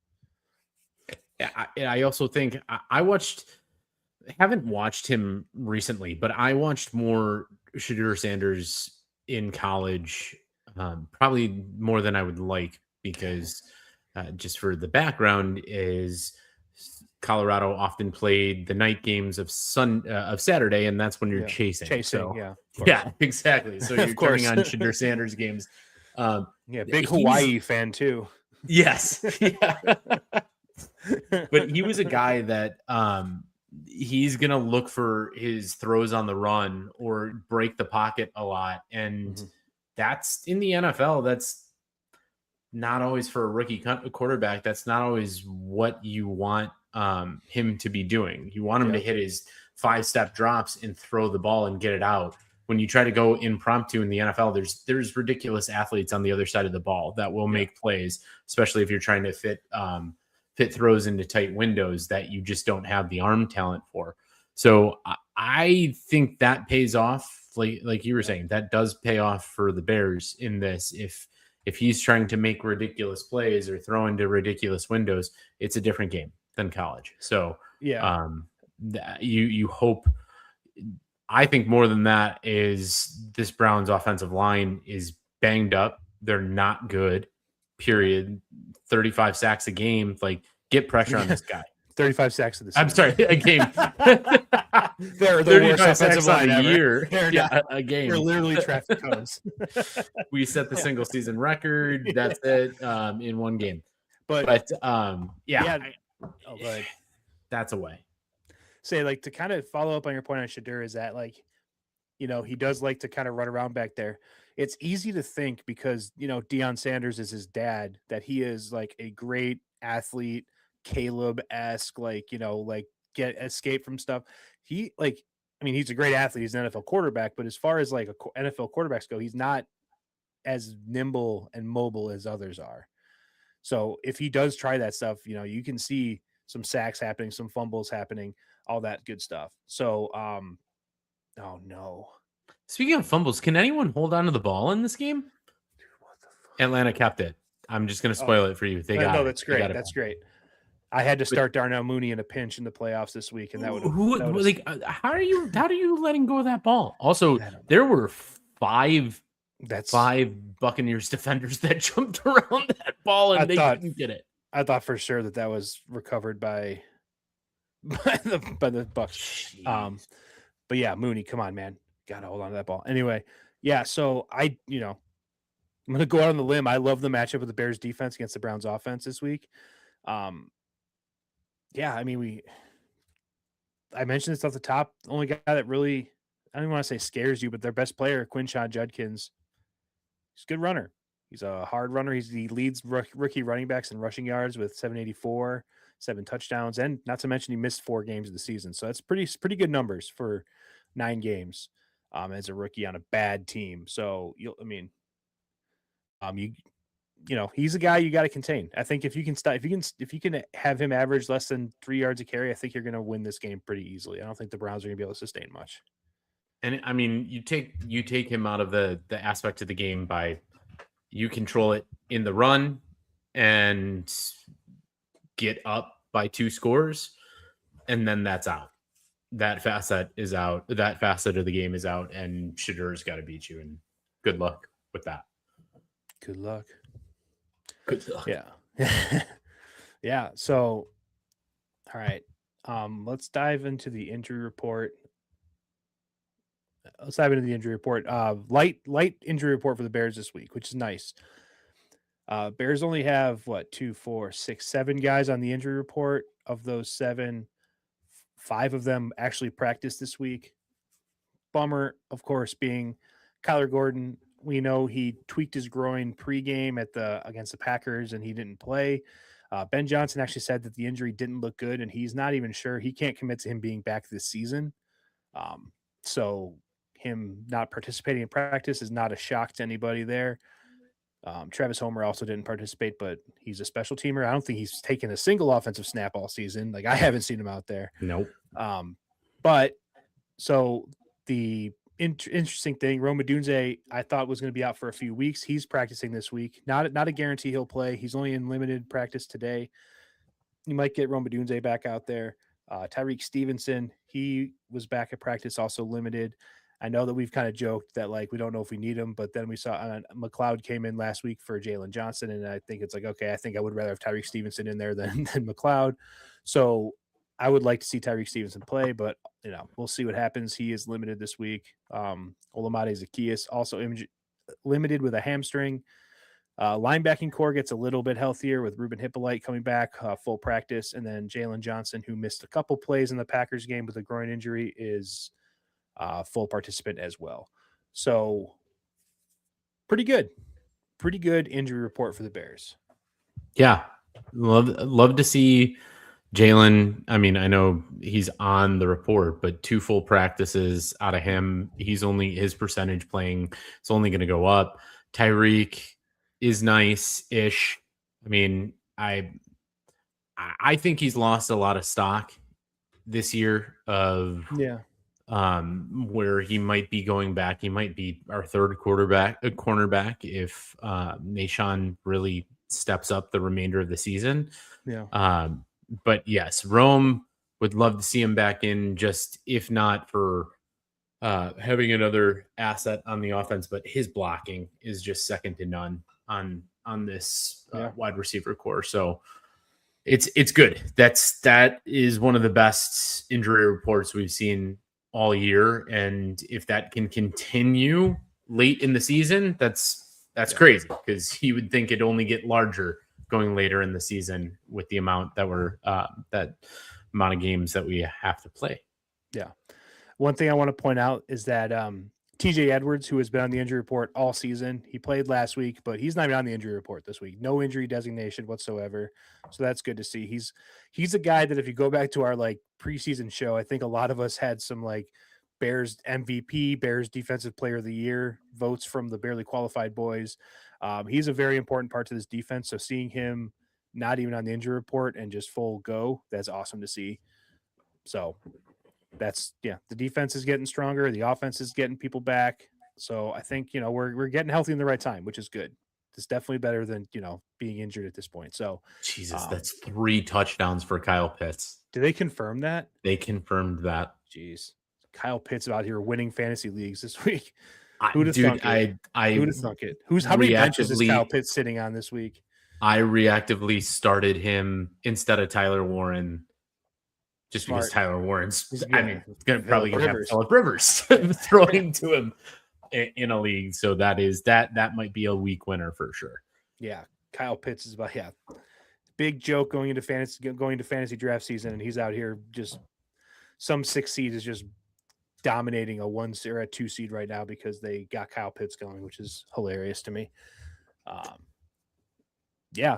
Yeah, I also think I haven't watched him recently, but I watched more Shedeur Sanders in college, probably more than I would like, because just for the background is Colorado often played the night games of Saturday, and that's when you're chasing. So, yeah, yeah, exactly. So you're Of course. turning on Shedeur Sanders games. Yeah, big Hawaii fan too. Yes. Yeah. But he was a guy that he's going to look for his throws on the run or break the pocket a lot. And that's in the NFL. That's not always for a rookie quarterback. That's not always what you want him to be doing. You want him to hit his 5-step drops and throw the ball and get it out. When you try to go impromptu in the NFL, there's ridiculous athletes on the other side of the ball that will make plays, especially if you're trying to fit throws into tight windows that you just don't have the arm talent for. So I think that pays off. Like you were saying, that does pay off for the Bears in this. If he's trying to make ridiculous plays or throw into ridiculous windows, it's a different game than college. So you hope. I think more than that is this Browns offensive line is banged up. They're not good. Period. 35 sacks a game. Like, get pressure on this guy. 35 sacks of the season. I'm sorry, a game. They're the 35 worst sacks offensive line on a ever. year. They're A game. They're literally traffic cones. We set the single season record. That's it in one game. But go ahead. That's a way. Say, like, to kind of follow up on your point on Shedeur is that, like, you know, he does like to kind of run around back there. It's easy to think because, you know, Deion Sanders is his dad, that he is like a great athlete, Caleb-esque, like, you know, like escape from stuff. He's a great athlete. He's an NFL quarterback, but as far as like NFL quarterbacks go, he's not as nimble and mobile as others are. So if he does try that stuff, you know, you can see some sacks happening, some fumbles happening, all that good stuff. So, oh no. Speaking of fumbles, can anyone hold on to the ball in this game? Dude, what the fuck? Atlanta kept it. I'm just going to spoil it for you. They got it. That's great. That's great. I had to start Darnell Mooney in a pinch in the playoffs this week, and that would how are you letting go of that ball? Also, there were five Buccaneers defenders that jumped around that ball and they didn't get it. I thought for sure that was recovered by the Bucks. But yeah, Mooney, come on, man. Gotta hold on to that ball. Anyway, yeah, so I'm gonna go out on the limb. I love the matchup of the Bears defense against the Browns offense this week. Yeah, I mean, I mentioned this off the top. The only guy that really, I don't even want to say scares you, but their best player, Quinshon Judkins, he's a good runner. He's a hard runner. He leads rookie running backs in rushing yards with 784, 7 touchdowns, and not to mention he missed 4 games of the season. So that's pretty good numbers for 9 games as a rookie on a bad team. So he's a guy you got to contain. I think if you can have him average less than 3 yards a carry, I think you're going to win this game pretty easily. I don't think the Browns are going to be able to sustain much. And I mean, you take him out of the aspect of the game by you control it in the run and get up by 2 scores, and then that's out. That facet is out. That facet of the game is out, and Shedeur's got to beat you. And good luck with that. Good luck. Good luck. Yeah. Yeah. So, all right. Let's dive into the injury report. Light injury report for the Bears this week, which is nice. Bears only have 2, 4, 6, 7 guys on the injury report. Of those 7, 5 of them actually practiced this week. Bummer, of course, being Kyler Gordon. We know he tweaked his groin pregame against the Packers and he didn't play. Ben Johnson actually said that the injury didn't look good and he's not even sure. He can't commit to him being back this season. So him not participating in practice is not a shock to anybody there. Travis Homer also didn't participate, but he's a special teamer. I don't think he's taken a single offensive snap all season. Like, I haven't seen him out there. Nope. But so the interesting thing, Rome Odunze, I thought was going to be out for a few weeks. He's practicing this week. Not a guarantee he'll play. He's only in limited practice today. You might get Rome Odunze back out there. Tyreek Stevenson, he was back at practice, also limited. I know that we've kind of joked that like we don't know if we need him, but then we saw McLeod came in last week for Jalen Johnson, and I think it's like, okay, I think I would rather have Tyreek Stevenson in there than McLeod. So I would like to see Tyreek Stevenson play, but we'll see what happens. He is limited this week. Olamide Zaccheaus also limited with a hamstring. Linebacking core gets a little bit healthier with Ruben Hippolyte coming back full practice, and then Jalen Johnson, who missed a couple plays in the Packers game with a groin injury, is full participant as well. So pretty good injury report for the Bears. Yeah, love to see Jalen. I mean, I know he's on the report, but 2 full practices out of him. His percentage playing is only going to go up. Tyreek is nice-ish. I mean, I think he's lost a lot of stock this year of where he might be going back. He might be our third cornerback if Nahshon really steps up the remainder of the season. Yeah. But yes, Rome would love to see him back in, just if not for having another asset on the offense, but his blocking is just second to none on this wide receiver core. So it's good. That is one of the best injury reports we've seen all year, and if that can continue late in the season, that's crazy, because he would think it'd only get larger going later in the season with the amount that amount of games that we have to play. Yeah. One thing I want to point out is that TJ Edwards, who has been on the injury report all season, he played last week, but he's not even on the injury report this week. No injury designation whatsoever. So that's good to see. He's a guy that if you go back to our like preseason show, I think a lot of us had some like Bears MVP, Bears Defensive Player of the Year votes from the barely qualified boys. He's a very important part to this defense. So seeing him not even on the injury report and just full go, that's awesome to see. So the defense is getting stronger. The offense is getting people back. So I think, we're getting healthy in the right time, which is good. It's definitely better than, being injured at this point. So Jesus, that's 3 touchdowns for Kyle Pitts. Did they confirm that? They confirmed that. Jeez. Kyle Pitts out here winning fantasy leagues this week. Who'd have thunk it? Who'd have thunk it? How many benches is Kyle Pitts sitting on this week? I reactively started him instead of Tyler Warren, just because Tyler Warren's, going to probably have Phillip Rivers throwing to him in a league. So that might be a week winner for sure. Yeah. Kyle Pitts is big joke going into fantasy draft season. And he's out here just some 6 seed is just dominating a 1 or a 2 seed right now because they got Kyle Pitts going, which is hilarious to me.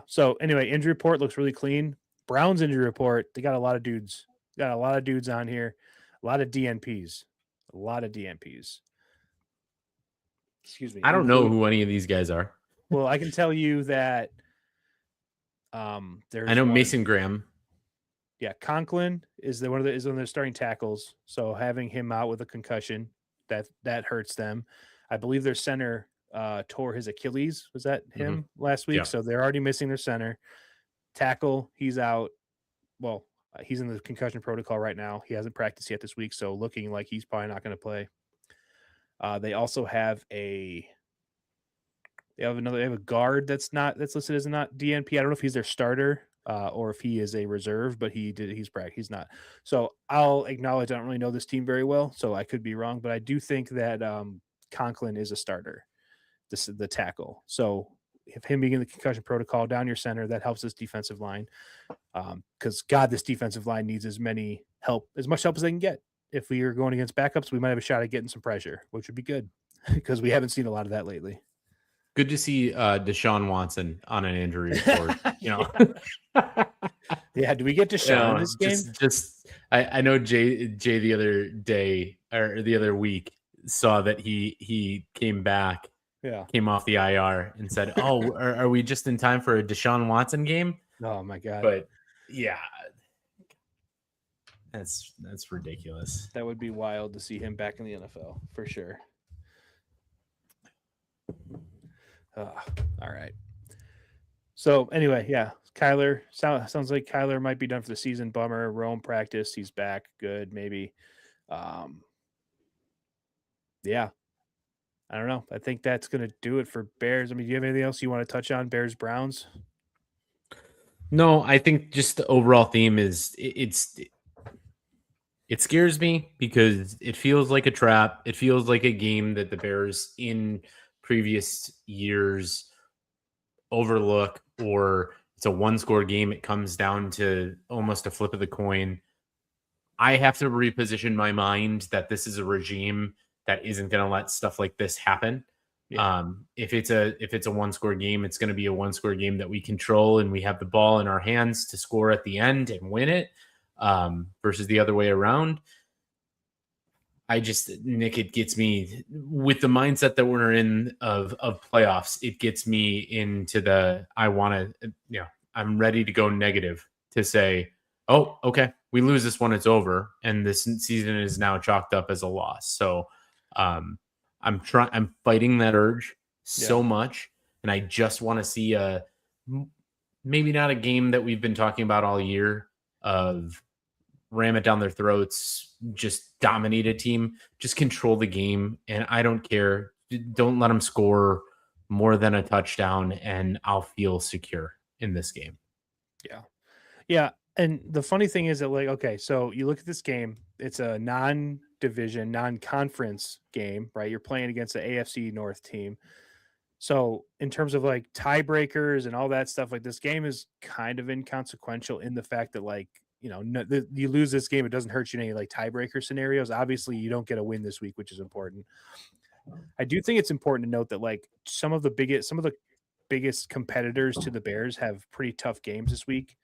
So anyway, injury report looks really clean. Browns injury report, they got a lot of dudes. Got a lot of dudes on here, a lot of DNPs. Excuse me. I don't know who any of these guys are. Well, I can tell you that I know Mason Graham. Yeah, Conklin is one of their starting tackles. So having him out with a concussion, that hurts them. I believe their center tore his Achilles. Was that him last week? Yeah. So they're already missing their center. Tackle, he's out. Well, he's in the concussion protocol right now. He hasn't practiced yet this week, so looking like he's probably not going to play. They also have a guard that's listed as not DNP. I don't know if he's their starter or if he is a reserve, but he's not. So I'll acknowledge I don't really know this team very well, so I could be wrong, but I do think that Conklin is a starter. This is the tackle. So if him being in the concussion protocol down your center, that helps this defensive line. Because this defensive line needs as much help as they can get. If we are going against backups, we might have a shot at getting some pressure, which would be good because we haven't seen a lot of that lately. Good to see Deshaun Watson on an injury report. Yeah. Do we get Deshaun in this game? I know Jay the other day or the other week saw that he came back. Yeah. Came off the IR and said, "Oh, are we just in time for a Deshaun Watson game?" Oh my God! But yeah, that's ridiculous. That would be wild to see him back in the NFL for sure. All right. So anyway, yeah, Kyler sounds like Kyler might be done for the season. Bummer. Rome practice. He's back. Good. Maybe. Yeah. I don't know. I think that's going to do it for Bears. I mean, do you have anything else you want to touch on? Bears Browns? No, I think just the overall theme is it scares me because it feels like a trap. It feels like a game that the Bears in previous years overlook, or it's a one-score game. It comes down to almost a flip of the coin. I have to reposition my mind that this is a regime that isn't going to let stuff like this happen. Yeah. If it's a one-score game, it's going to be a one-score game that we control and we have the ball in our hands to score at the end and win it, versus the other way around. Nick, it gets me with the mindset that we're in of playoffs. It gets me into the, I'm ready to go negative to say, oh, okay, we lose this one, it's over. And this season is now chalked up as a loss. So I'm fighting that urge so much. And I just want to see maybe not a game that we've been talking about all year of ram it down their throats, just dominate a team, just control the game. And I don't care. Don't let them score more than a touchdown and I'll feel secure in this game. Yeah. Yeah. And the funny thing is that, like, okay, so you look at this game, it's a non-division, non-conference game, right? You're playing against the AFC North team. So in terms of like tiebreakers and all that stuff, like this game is kind of inconsequential in the fact that, like, you know, you lose this game, it doesn't hurt you in any like tiebreaker scenarios. Obviously, you don't get a win this week, which is important. I do think it's important to note that, like, some of the biggest competitors to the Bears have pretty tough games this week,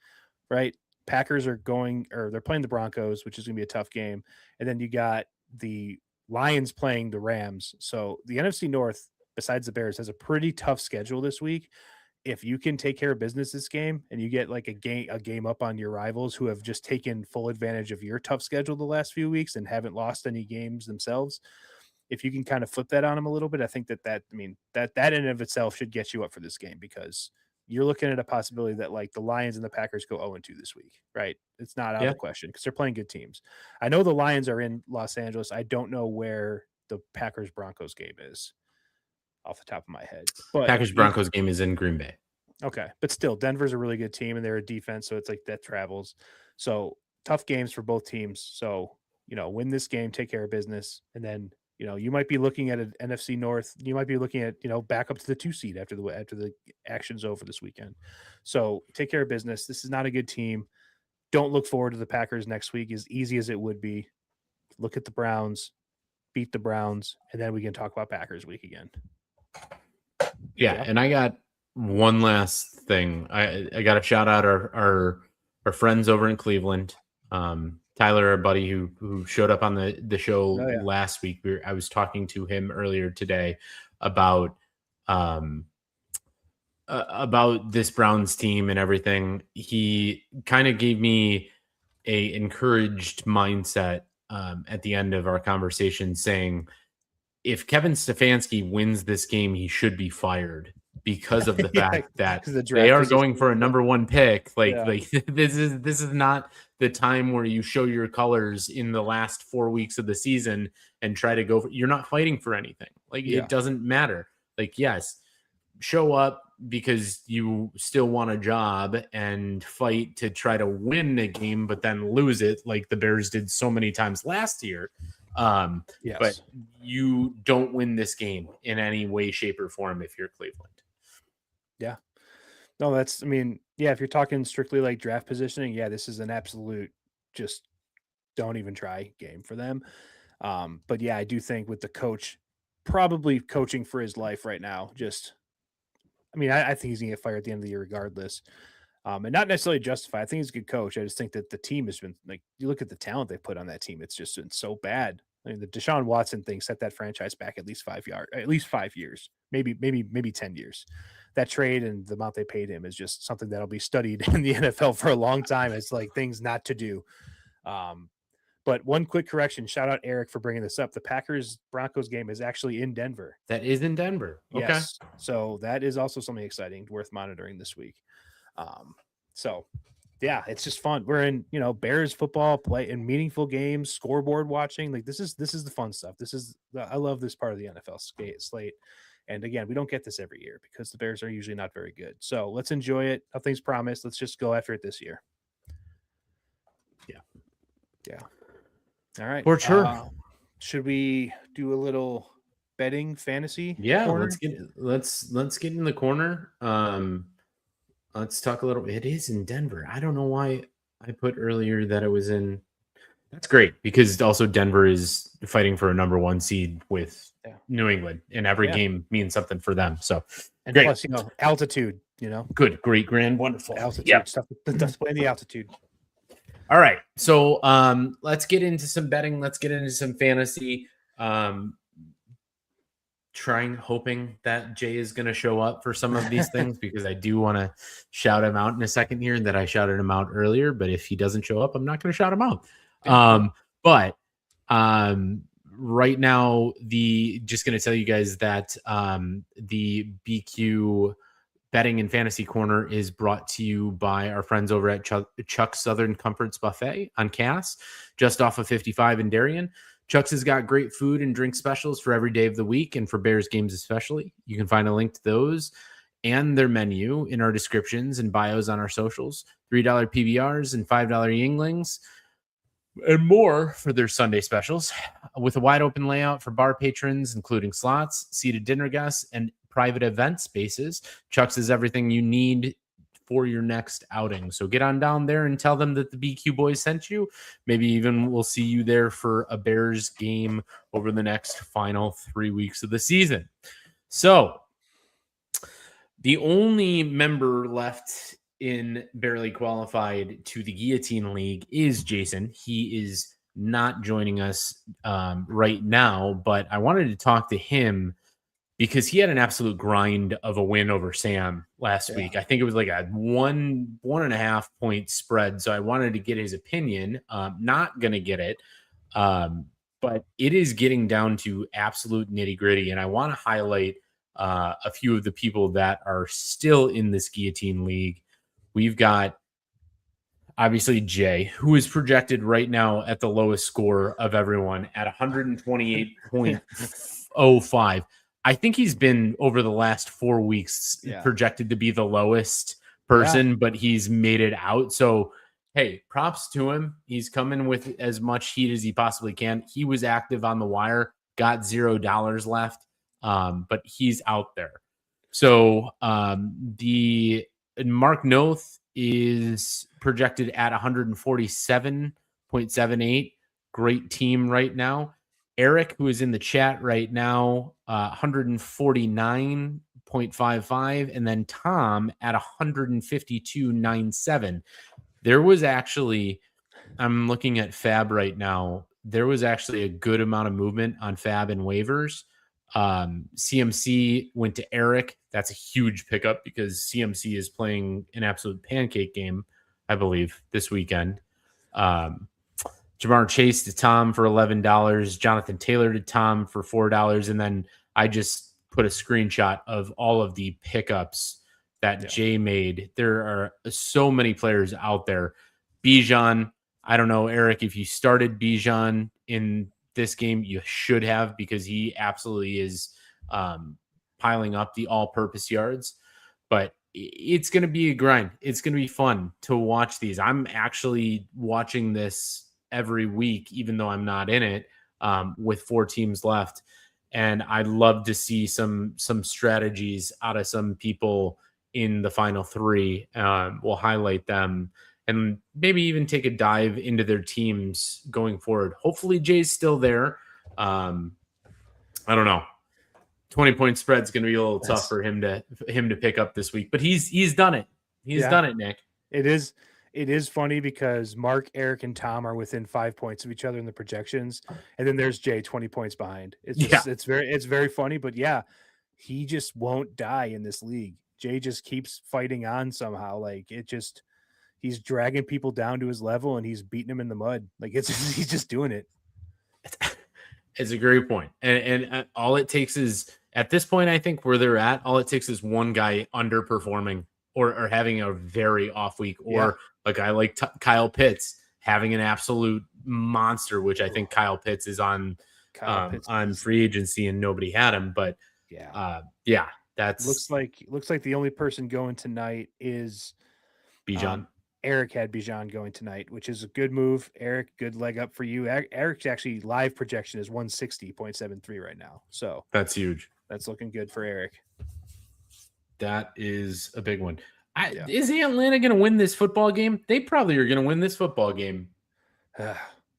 right? Packers they're playing the Broncos, which is going to be a tough game. And then you got the Lions playing the Rams. So the NFC North, besides the Bears, has a pretty tough schedule this week. If you can take care of business this game and you get like a game up on your rivals who have just taken full advantage of your tough schedule the last few weeks and haven't lost any games themselves, if you can kind of flip that on them a little bit, I think that in and of itself should get you up for this game, because you're looking at a possibility that like the Lions and the Packers go 0-2 this week, right? It's not out of the question because they're playing good teams. I know the Lions are in Los Angeles. I don't know where the Packers Broncos game is off the top of my head. But Packers Broncos game is in Green Bay. Okay. But still, Denver's a really good team and they're a defense. So it's like that travels. So tough games for both teams. So, you know, win this game, take care of business. And then, you know, you might be looking at an NFC North. You might be looking at, you know, back up to the 2 seed after the action's over this weekend. So take care of business. This is not a good team. Don't look forward to the Packers next week as easy as it would be. Look at the Browns, beat the Browns, and then we can talk about Packers week again. Yeah. And I got one last thing. I got to shout out our friends over in Cleveland. Tyler, our buddy who showed up on the show last week. I was talking to him earlier today about this Browns team and everything. He kind of gave me a encouraged mindset at the end of our conversation, saying if Kevin Stefanski wins this game, he should be fired because of the fact that they are going for a number 1 pick. Like this is not the time where you show your colors in the last 4 weeks of the season and try to go you're not fighting for anything. Like it doesn't matter. Like, yes, show up because you still want a job and fight to try to win a game, but then lose it like the Bears did so many times last year. But you don't win this game in any way, shape, or form if you're Cleveland. Yeah. No, if you're talking strictly like draft positioning, this is an absolute just don't even try game for them. But yeah, I do think with the coach probably coaching for his life right now, I think he's gonna get fired at the end of the year regardless. And not necessarily justified. I think he's a good coach. I just think that the team has been, like, you look at the talent they put on that team, it's just been so bad. I mean, the Deshaun Watson thing set that franchise back at least 5 years, maybe 10 years. That trade and the amount they paid him is just something that'll be studied in the NFL for a long time. It's like things not to do. But one quick correction, shout out Eric for bringing this up. The Packers Broncos game is actually in Denver. That is in Denver. Okay. Yes. So that is also something exciting, worth monitoring this week. So yeah, it's just fun. We're in, Bears football play and meaningful games, scoreboard watching. Like this is the fun stuff. I love this part of the NFL slate. And again, we don't get this every year because the Bears are usually not very good. So let's enjoy it. Nothing's promised. Let's just go after it this year. Yeah. All right. For sure. Should we do a little betting fantasy? Yeah, corner? let's get in the corner. Let's talk a little. It is in Denver. I don't know why I put earlier that it was in. That's great because also Denver is fighting for a number 1 seed with New England, and every game means something for them. So, and great. plus, altitude. Good, great, grand, wonderful altitude stuff. Let's play in the altitude. All right, so let's get into some betting. Let's get into some fantasy. Hoping that Jay is going to show up for some of these things because I do want to shout him out in a second here that I shouted him out earlier. But if he doesn't show up, I'm not going to shout him out. But right now, just going to tell you guys that the BQ Betting and Fantasy Corner is brought to you by our friends over at Chuck's Southern Comforts Buffet on Cass, just off of 55 in Darien. Chuck's has got great food and drink specials for every day of the week and for Bears games especially. You can find a link to those and their menu in our descriptions and bios on our socials. $3 PBRs and $5 Yinglings and more for their Sunday specials. With a wide open layout for bar patrons, including slots, seated dinner guests, and private event spaces, Chuck's is everything you need for your next outing. So get on down there and tell them that the BQ boys sent you. Maybe even we'll see you there for a Bears game over the next final 3 weeks of the season. So the only member left in barely qualified to the Guillotine League is Jason. He is not joining us right now, but I wanted to talk to him because he had an absolute grind of a win over Sam last week. I think it was like a 1.5 point spread. So I wanted to get his opinion. Not going to get it. But it is getting down to absolute nitty gritty. And I want to highlight a few of the people that are still in this Guillotine League. We've got obviously Jay, who is projected right now at the lowest score of everyone at 128.05. I think he's been over the last 4 weeks projected to be the lowest person, but he's made it out. So, hey, props to him. He's coming with as much heat as he possibly can. He was active on the wire, got $0 left, but he's out there. So the Mark Noth is projected at 147.78. Great team right now. Eric, who is in the chat right now, 149.55, and then Tom at 152.97. There was actually, I'm looking at Fab right now, there was actually a good amount of movement on Fab and waivers. CMC went to Eric. That's a huge pickup because CMC is playing an absolute pancake game, I believe, this weekend. Jamar Chase to Tom for $11. Jonathan Taylor to Tom for $4. And then I just put a screenshot of all of the pickups that Jay made. There are so many players out there. Bijan, I don't know, Eric, if you started Bijan in this game, you should have because he absolutely is piling up the all-purpose yards. But it's going to be a grind. It's going to be fun to watch these. I'm actually watching this every week, even though I'm not in it, with 4 teams left. And I'd love to see some strategies out of some people in the final 3. We'll highlight them and maybe even take a dive into their teams going forward. Hopefully Jay's still there. I don't know. 20-point spread is going to be a little tough for him to pick up this week, but he's done it. He's done it, Nick. It is funny because Mark, Eric, and Tom are within 5 points of each other in the projections, and then there's Jay 20 points behind. It's very funny, but he just won't die in this league. Jay just keeps fighting on somehow. Like he's dragging people down to his level and he's beating them in the mud. Like he's just doing it. It's a great point. And all it takes is, at this point, I think where they're at, all it takes is one guy underperforming or having a very off week, or like I like Kyle Pitts having an absolute monster, which I think Kyle Pitts is on free agency and nobody had him. But that's looks like the only person going tonight is Bijan. Eric had Bijan going tonight, which is a good move. Eric, good leg up for you. Eric's actually live projection is 160.73 right now. So that's huge. That's looking good for Eric. That is a big one. Is Atlanta going to win this football game? They probably are going to win this football game. God,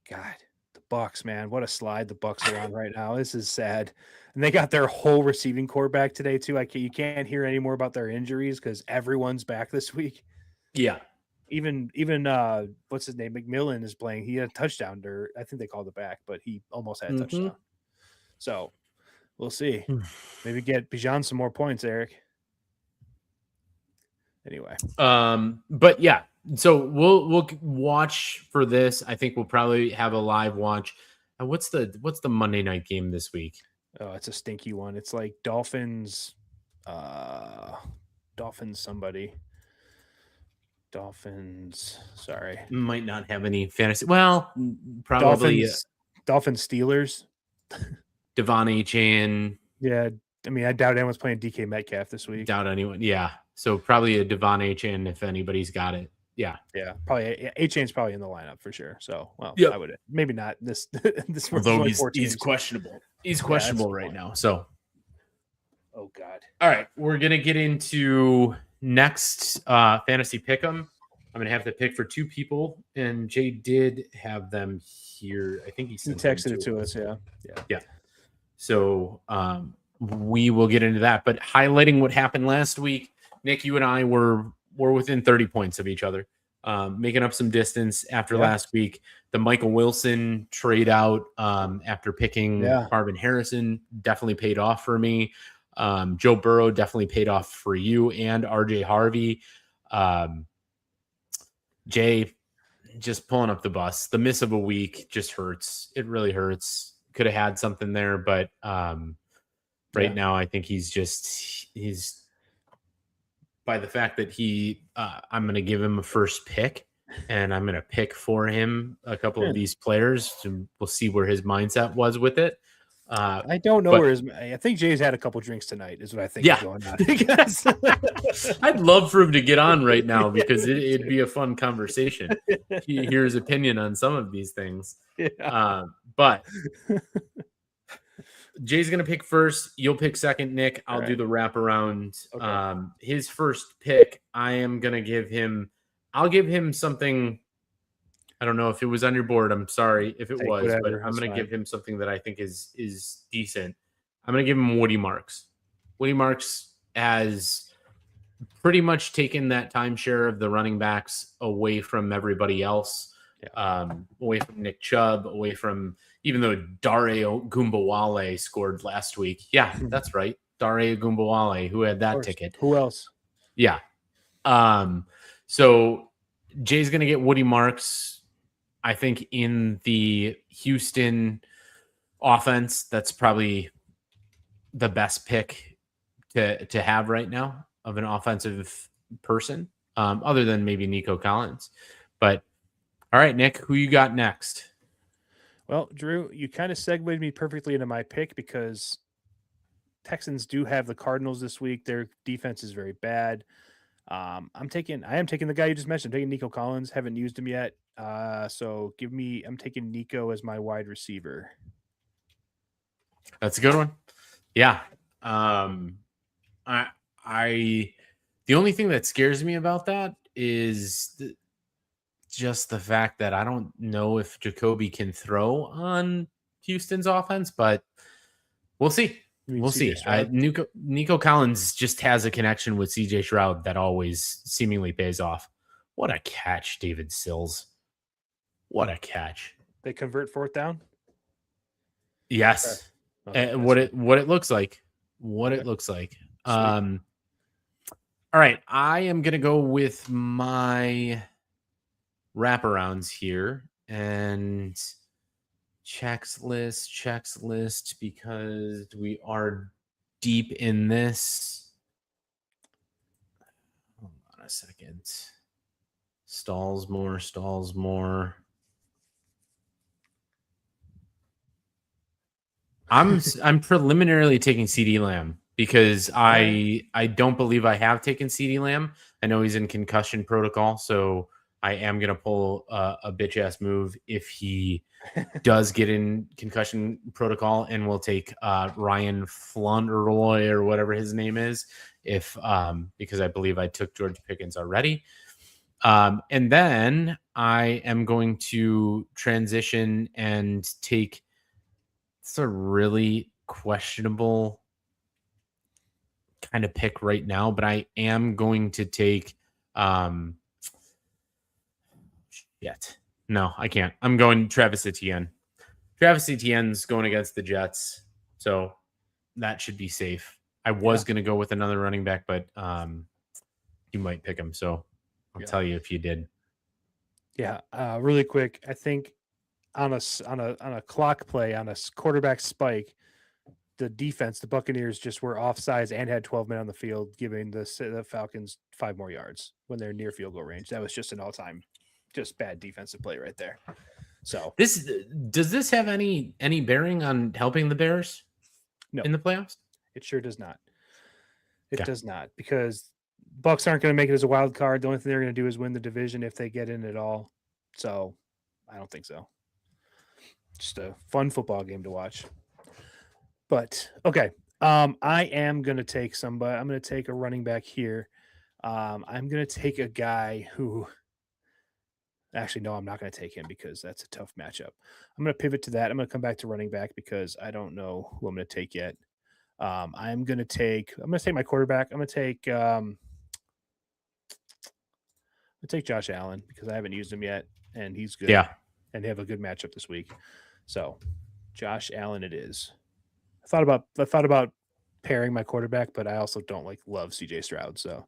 the Bucs, man, what a slide the Bucs are on right now. This is sad. And they got their whole receiving core back today too. You can't hear any more about their injuries because everyone's back this week. Yeah. Even what's his name? McMillan is playing. He had a touchdown, or I think they called it back, but he almost had a touchdown. So we'll see. Maybe get Bijan some more points, Eric. Anyway. But yeah, so we'll watch for this. I think we'll probably have a live watch. What's the Monday night game this week? Oh, it's a stinky one. It's like Dolphins somebody. Dolphins, sorry. Might not have any fantasy. Well, probably Dolphins Steelers. Devon Achane. Yeah, I mean, I doubt anyone's playing DK Metcalf this week. Doubt anyone. Yeah, so probably a Devon Achane if anybody's got it. Yeah, probably Achane's probably in the lineup for sure. So, I would maybe not this. Although he's questionable. He's questionable right now. So, oh God. All right, we're gonna get into next fantasy pick'em. I'm gonna have to pick for two people, and Jay did have them here. I think he texted it to us. Yeah. So we will get into that. But highlighting what happened last week, Nick, you and I were within 30 points of each other, making up some distance after last week. The Michael Wilson trade out after picking Marvin Harrison definitely paid off for me. Joe Burrow definitely paid off for you and RJ Harvey. Jay just pulling up the bus. The miss of a week just hurts. It really hurts. Could have had something there, but right now I think he's by the fact that I'm going to give him a first pick and I'm going to pick for him a couple of these players. And we'll see where his mindset was with it. I don't know where I think Jay's had a couple drinks tonight is what I think is going on. I'd love for him to get on right now because it'd be a fun conversation. Hear his opinion on some of these things. But Jay's going to pick first. You'll pick second, Nick. I'll do the wraparound. Okay. His first pick, I'll give him something. I don't know if it was on your board. I'm sorry if it was, but I'm going to give him something that I think is decent. I'm going to give him Woody Marks. Woody Marks has pretty much taken that timeshare of the running backs away from everybody else, away from Nick Chubb, away from, even though Dare Ogunbowale scored last week. Yeah, that's right. Dare Ogunbowale, who had that ticket. Who else? Yeah. So Jay's going to get Woody Marks. I think in the Houston offense, that's probably the best pick to have right now of an offensive person, other than maybe Nico Collins. But all right, Nick, who you got next? Well, Drew, you kind of segued me perfectly into my pick because Texans do have the Cardinals this week. Their defense is very bad. I am taking the guy you just mentioned. I'm taking Nico Collins. Haven't used him yet. So I'm taking Nico as my wide receiver. That's a good one. Yeah. The only thing that scares me about that is just the fact that I don't know if Jacoby can throw on Houston's offense, but we'll see. We'll see. Nico Collins just has a connection with CJ Stroud that always seemingly pays off. What a catch, David Sills. What a catch. They convert fourth down? Yes. Okay. What it looks like. It looks like. All right. I am going to go with my wraparounds here and checks list because we are deep in this. a second. Stalls more. I'm preliminarily taking CD Lamb because I don't believe I have taken CD Lamb. I know he's in concussion protocol, so I am gonna pull a bitch ass move if he does get in concussion protocol, and we'll take Ryan Flunderoy or whatever his name is, if because I believe I took George Pickens already. And then I am going to transition and take. It's a really questionable kind of pick right now, but I am going to take No, I can't. I'm going Travis Etienne. Travis Etienne's going against the Jets, so that should be safe. I was going to go with another running back, but you might pick him, so I'll tell you if you did. Yeah, really quick. I think on a clock play, on a quarterback spike, the defense, the Buccaneers, just were offsides and had 12 men on the field, giving the Falcons 5 more yards when they're near field goal range. That was just an all-time, just bad defensive play right there. So does this have any bearing on helping the Bears? No, in the playoffs? It sure does not. It does not, because Bucs aren't going to make it as a wild card. The only thing they're going to do is win the division if they get in at all. So I don't think so. Just a fun football game to watch. But okay, I am going to take somebody. I'm going to take a running back here. I'm going to take a guy who. Actually, no, I'm not going to take him because that's a tough matchup. I'm going to pivot to that. I'm going to come back to running back because I don't know who I'm going to take yet. I'm going to take my quarterback. I'm going to take Josh Allen because I haven't used him yet, and he's good. Yeah, and they have a good matchup this week. So, Josh Allen, it is. I thought about pairing my quarterback, but I also don't love CJ Stroud. So,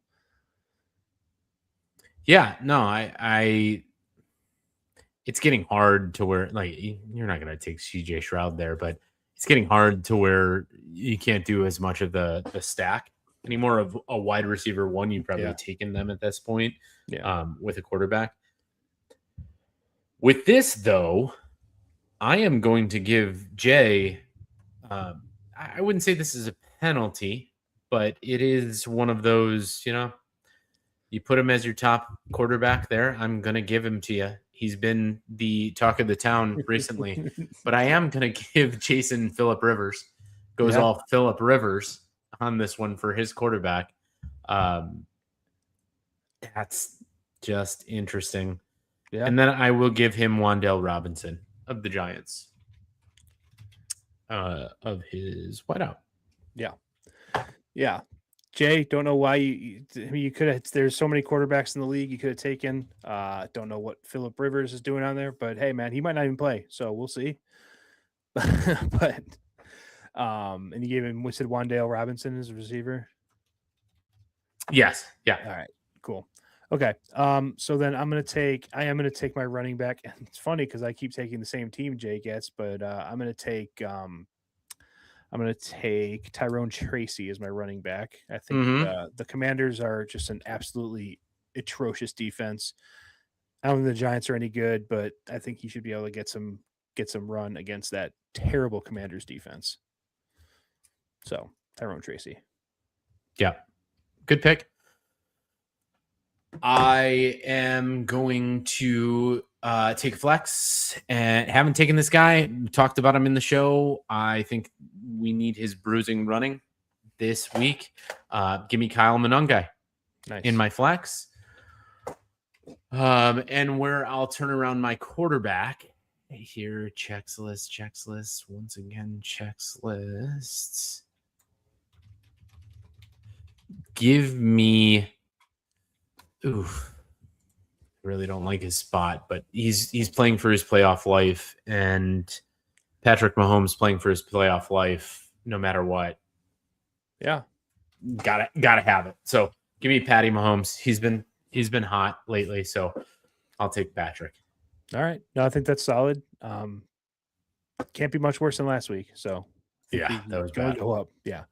yeah, no, I it's getting hard to where you're not going to take CJ Stroud there, but it's getting hard to where you can't do as much of the stack anymore of a wide receiver one. You've probably taken them at this point with a quarterback. With this, though, I am going to give Jay, I wouldn't say this is a penalty, but it is one of those, you put him as your top quarterback there. I'm going to give him to you. He's been the talk of the town recently, but I am going to give Jason Phillip Rivers. Goes all Phillip Rivers on this one for his quarterback. That's just interesting. Yeah. And then I will give him Wan'Dale Robinson of the Giants. Of his whiteout. Yeah. Yeah. Jay, don't know why you could have. There's so many quarterbacks in the league you could have taken. Don't know what Phillip Rivers is doing on there, but hey, man, he might not even play, so we'll see. But and you gave him. We said Wan'Dale Robinson as a receiver. Yes. Yeah. All right. Cool. Okay. So then I am gonna take my running back, and it's funny because I keep taking the same team Jay gets, but I'm gonna take Tyrone Tracy as my running back. I think the Commanders are just an absolutely atrocious defense. I don't think the Giants are any good, but I think he should be able to get some run against that terrible Commanders defense. So Tyrone Tracy. Yeah. Good pick. I am going to take flex, and haven't taken this guy. We talked about him in the show. I think we need his bruising running this week. Give me Kyle Monangai in my flex. And where I'll turn around my quarterback here. Checks list. Once again, checks lists. Give me. Oof. I really don't like his spot, but he's playing for his playoff life, and Patrick Mahomes playing for his playoff life no matter what. Yeah. Gotta have it. So give me Patty Mahomes. He's been hot lately, so I'll take Patrick. All right. No, I think that's solid. Can't be much worse than last week. So yeah, that was bad. Go up. Yeah.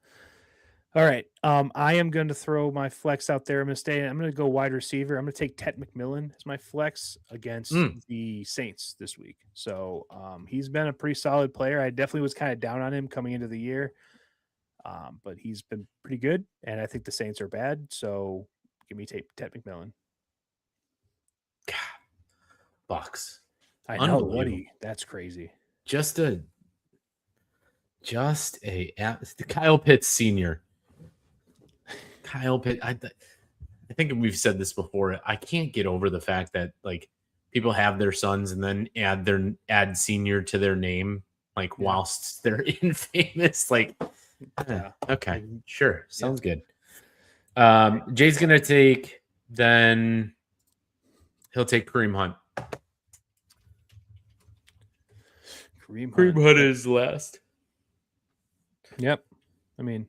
All right. I am going to throw my flex out there. I'm going to go wide receiver. I'm going to take Ted McMillan as my flex against the Saints this week. So he's been a pretty solid player. I definitely was kind of down on him coming into the year. But he's been pretty good, and I think the Saints are bad. So give me Ted McMillan. God, Bucks. I know, Woody. That's crazy. Just a Kyle Pitts Sr. Kyle Pitt. I think we've said this before. I can't get over the fact that like people have their sons and then add senior to their name, like whilst they're infamous. Like, okay, sure, sounds good. Jay's gonna take. Then he'll take Kareem Hunt. Kareem Hunt is last. Yep. I mean,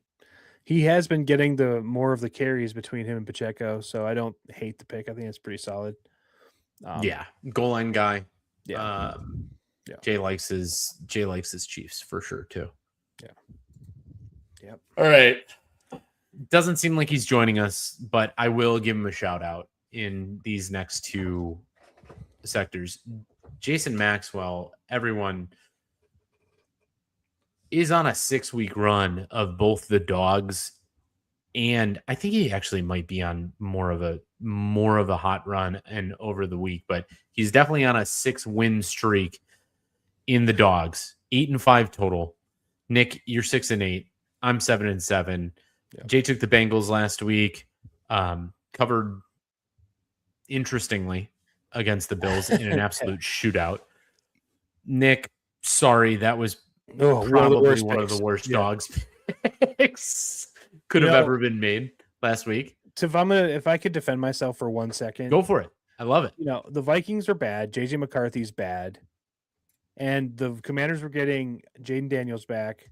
he has been getting the more of the carries between him and Pacheco, so I don't hate the pick. I think it's pretty solid. Goal line guy. Yeah. Jay likes his Chiefs for sure too. Yeah. Yep. All right. Doesn't seem like he's joining us, but I will give him a shout out in these next two sectors. Jason Maxwell, everyone, is on a 6-week run of both the dogs, and I think he actually might be on more of a hot run and over the week, but he's definitely on a 6-win streak in the dogs. 8-5 total. Nick, you're 6-8. I'm 7-7. Yeah. Jay took the Bengals last week. Covered interestingly against the Bills in an absolute shootout. Nick, sorry, that was probably one of the worst dogs picks could have ever been made last week. So if I could defend myself for 1 second, go for it. I love it. The Vikings are bad. JJ McCarthy's bad, and the Commanders were getting Jaden Daniels back.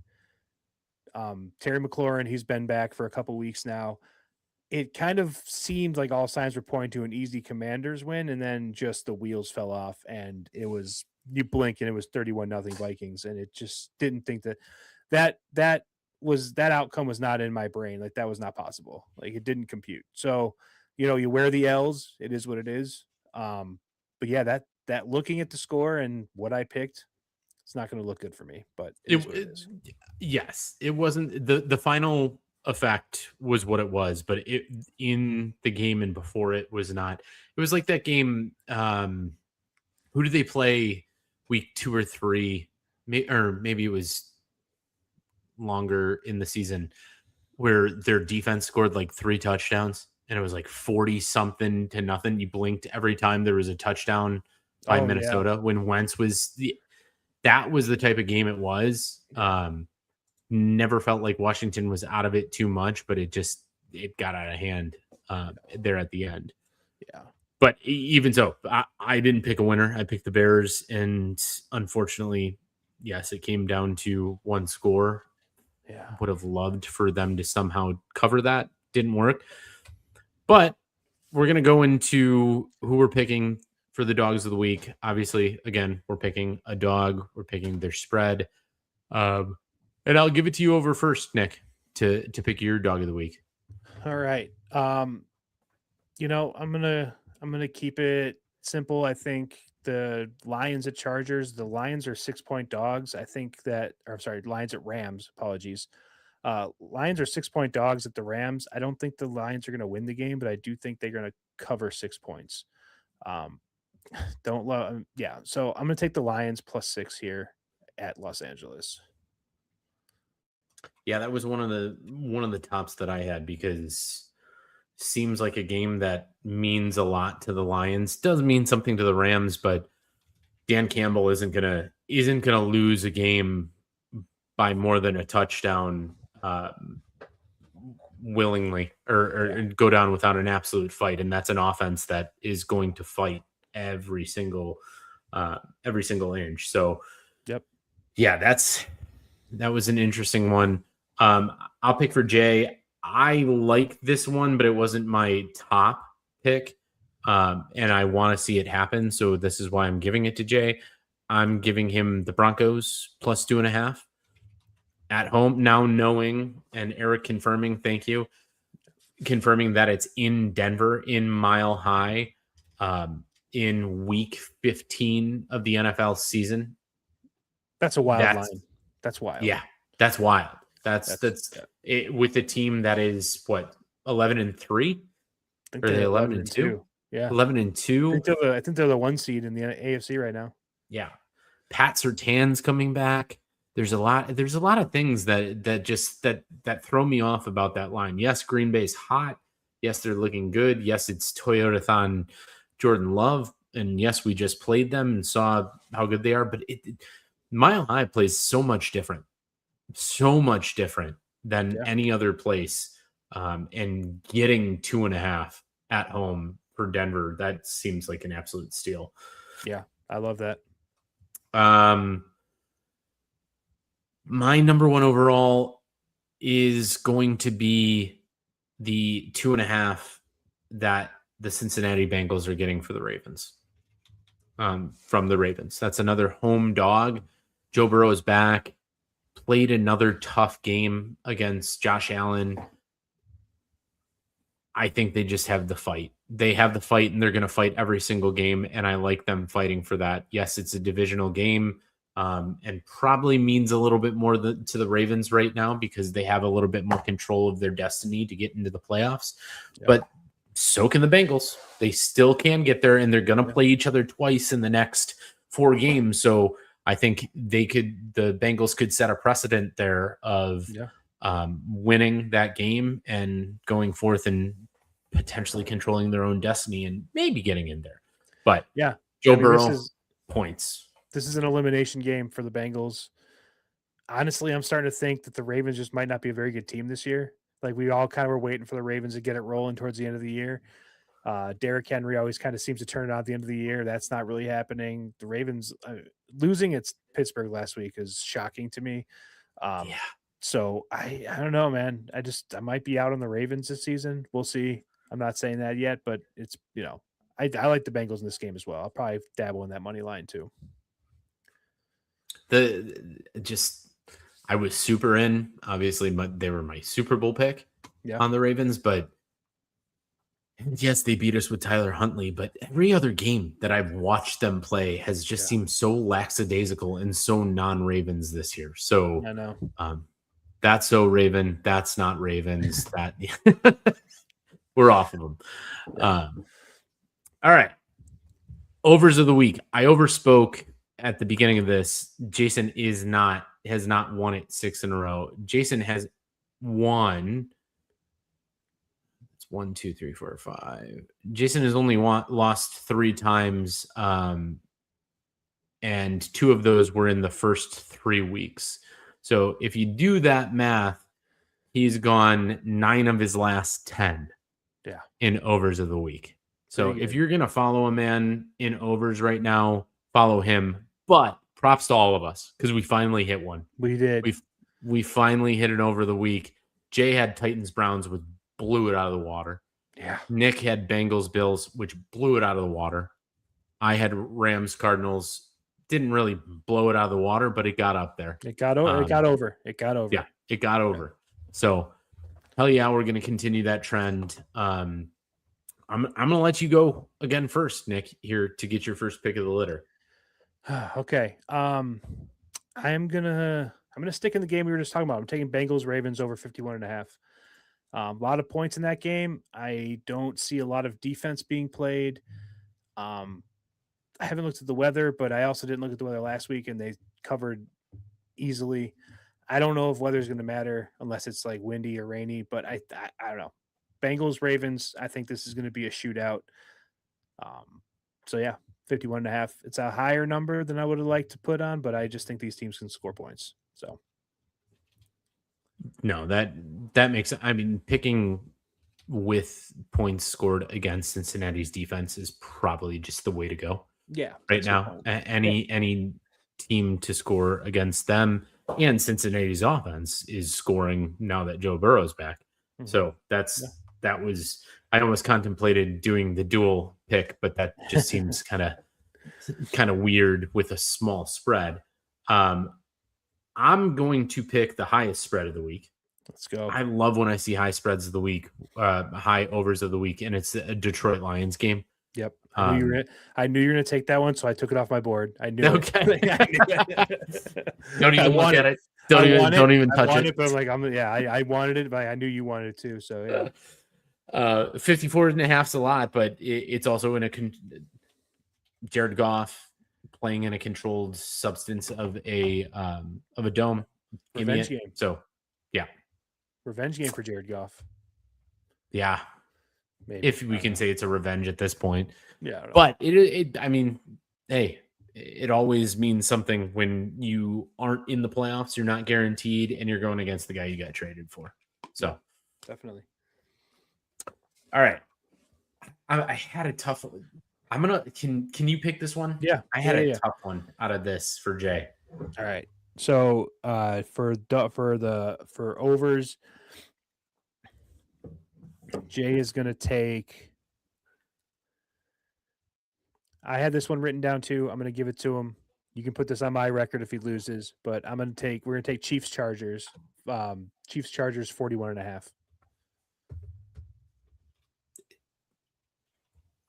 Terry McLaurin, he's been back for a couple weeks now. It kind of seemed like all signs were pointing to an easy Commanders win, and then just the wheels fell off, and it was you blink and it was 31-0 Vikings, and it just didn't think that outcome was not in my brain. Like that was not possible. Like it didn't compute. So, you wear the L's. It is what it is. But yeah, that looking at the score and what I picked, it's not going to look good for me. But it is. Yes, it wasn't the final effect was what it was, but it in the game and before it was not. It was like that game. Who did they play week 2 or 3? Or maybe it was longer in the season where their defense scored like 3 touchdowns and it was like 40-something to nothing. You blinked every time there was a touchdown by Minnesota when Wentz was that was the type of game it was. Never felt like Washington was out of it too much, but it got out of hand there at the end. Yeah. But even so, I didn't pick a winner. I picked the Bears, and unfortunately, yes, it came down to one score. Yeah. Would have loved for them to somehow cover that. Didn't work. But we're going to go into who we're picking for the dogs of the week. Obviously, again, we're picking a dog. We're picking their spread. And I'll give it to you over first, Nick, to pick your dog of the week. All right. I'm gonna keep it simple. I think the Lions at Chargers. The Lions are 6-point dogs. I think Lions at Rams. Apologies. Lions are 6-point dogs at the Rams. I don't think the Lions are going to win the game, but I do think they're going to cover 6 points. So I'm going to take the Lions +6 here at Los Angeles. Yeah, that was one of the tops that I had because seems like a game that means a lot to the Lions. Does mean something to the Rams, but Dan Campbell isn't gonna lose a game by more than a touchdown willingly or go down without an absolute fight. And that's an offense that is going to fight every single inch. So, yep. Yeah, that was an interesting one. I'll pick for Jay. I like this one, but it wasn't my top pick. And I want to see it happen. So this is why I'm giving it to Jay. I'm giving him the Broncos +2.5. at home. Now knowing, and Eric confirming, thank you, confirming that it's in Denver, in Mile High, in week 15 of the NFL season. That's a wild line. That's wild. Yeah, that's wild. That's it, with a team that is what, 11-3? Or are they 11-2? Yeah, 11-2. I think they're the 1 seed in the AFC right now. Yeah, Pat Surtain's coming back. There's a lot of things that throw me off about that line. Yes, Green Bay's hot. Yes, they're looking good. Yes, it's Toyotathon Jordan Love, and yes, we just played them and saw how good they are. But Mile High plays so much different than any other place. And getting 2.5 at home for Denver, that seems like an absolute steal. Yeah, I love that. My number one overall is going to be the 2.5 that the Cincinnati Bengals are getting for the Ravens. From the Ravens. That's another home dog. Joe Burrow is back. Played another tough game against Josh Allen. I think they just have the fight. They have the fight, and they're going to fight every single game, and I like them fighting for that. Yes, it's a divisional game, and probably means a little bit more to the Ravens right now because they have a little bit more control of their destiny to get into the playoffs. Yeah. But so can the Bengals. They still can get there, and they're going to play each other twice in the next 4 games. So I think the Bengals could set a precedent there of winning that game and going forth and potentially controlling their own destiny and maybe getting in there. But Joe Burrow points. This is an elimination game for the Bengals. Honestly, I'm starting to think that the Ravens just might not be a very good team this year. Like, we all kind of were waiting for the Ravens to get it rolling towards the end of the year. Derrick Henry always kind of seems to turn it on at the end of the year. That's not really happening. The Ravens losing at Pittsburgh last week is shocking to me. So I don't know, man. I might be out on the Ravens this season. We'll see. I'm not saying that yet, but it's, I like the Bengals in this game as well. I'll probably dabble in that money line too. I was super in, obviously, but they were my Super Bowl pick on the Ravens, but yes, they beat us with Tyler Huntley, but every other game that I've watched them play has just seemed so lackadaisical and so non-Ravens this year. So I know. That's so Raven. That's not Ravens. That we're off of them. All right. Overs of the week. I overspoke at the beginning of this. Jason has not won it 6 in a row. Jason has won. It's 1, 2, 3, 4, 5. Jason has only lost 3 times. And 2 of those were in the first 3 weeks. So if you do that math, he's gone 9 of his last 10 in overs of the week. So if you're going to follow a man in overs right now, follow him. But props to all of us because we finally hit one. We did. We finally hit an over of the week. Jay had Titans Browns, which blew it out of the water. Yeah. Nick had Bengals Bills, which blew it out of the water. I had Rams Cardinals. Didn't really blow it out of the water, but it got up there. It got over. Yeah, it got over. So, hell yeah, we're going to continue that trend. I'm going to let you go again first, Nick, here to get your first pick of the litter. Okay. I'm gonna stick in the game we were just talking about. I'm taking Bengals Ravens over 51.5. A lot of points in that game. I don't see a lot of defense being played. I haven't looked at the weather, but I also didn't look at the weather last week, and they covered easily. I don't know if weather's going to matter unless it's like windy or rainy, but I don't know. Bengals, Ravens, I think this is going to be a shootout. So, yeah, 51.5. It's a higher number than I would have liked to put on, but I just think these teams can score points. So, no, that makes – I mean, picking with points scored against Cincinnati's defense is probably just the way to go. Yeah. Right now, any team to score against them and Cincinnati's offense is scoring now that Joe Burrow's back. Mm-hmm. So that was, I almost contemplated doing the dual pick, but that just seems kind of weird with a small spread. I'm going to pick the highest spread of the week. Let's go. I love when I see high spreads of the week, high overs of the week, and it's a Detroit Lions game. Yep. I knew you were gonna take that one, so I took it off my board. I knew. Okay. It. Don't even look at it. Don't even touch it. But like I wanted it, but I knew you wanted it too. So yeah. 54.5 is a lot, but it's also in a Jared Goff playing in a controlled substance of a dome. Revenge game. So yeah. Revenge game for Jared Goff. Yeah. Maybe. If we can say it's a revenge at this point. Yeah. But I mean, hey, it always means something when you aren't in the playoffs, you're not guaranteed, and you're going against the guy you got traded for. So definitely. All right. I had a tough one. Can you pick this one? Yeah. I had a tough one out of this for Jay. All right. So for overs, Jay is going to take. I had this one written down too. I'm going to give it to him. You can put this on my record if he loses, but we're going to take Chiefs Chargers. Chiefs Chargers 41.5.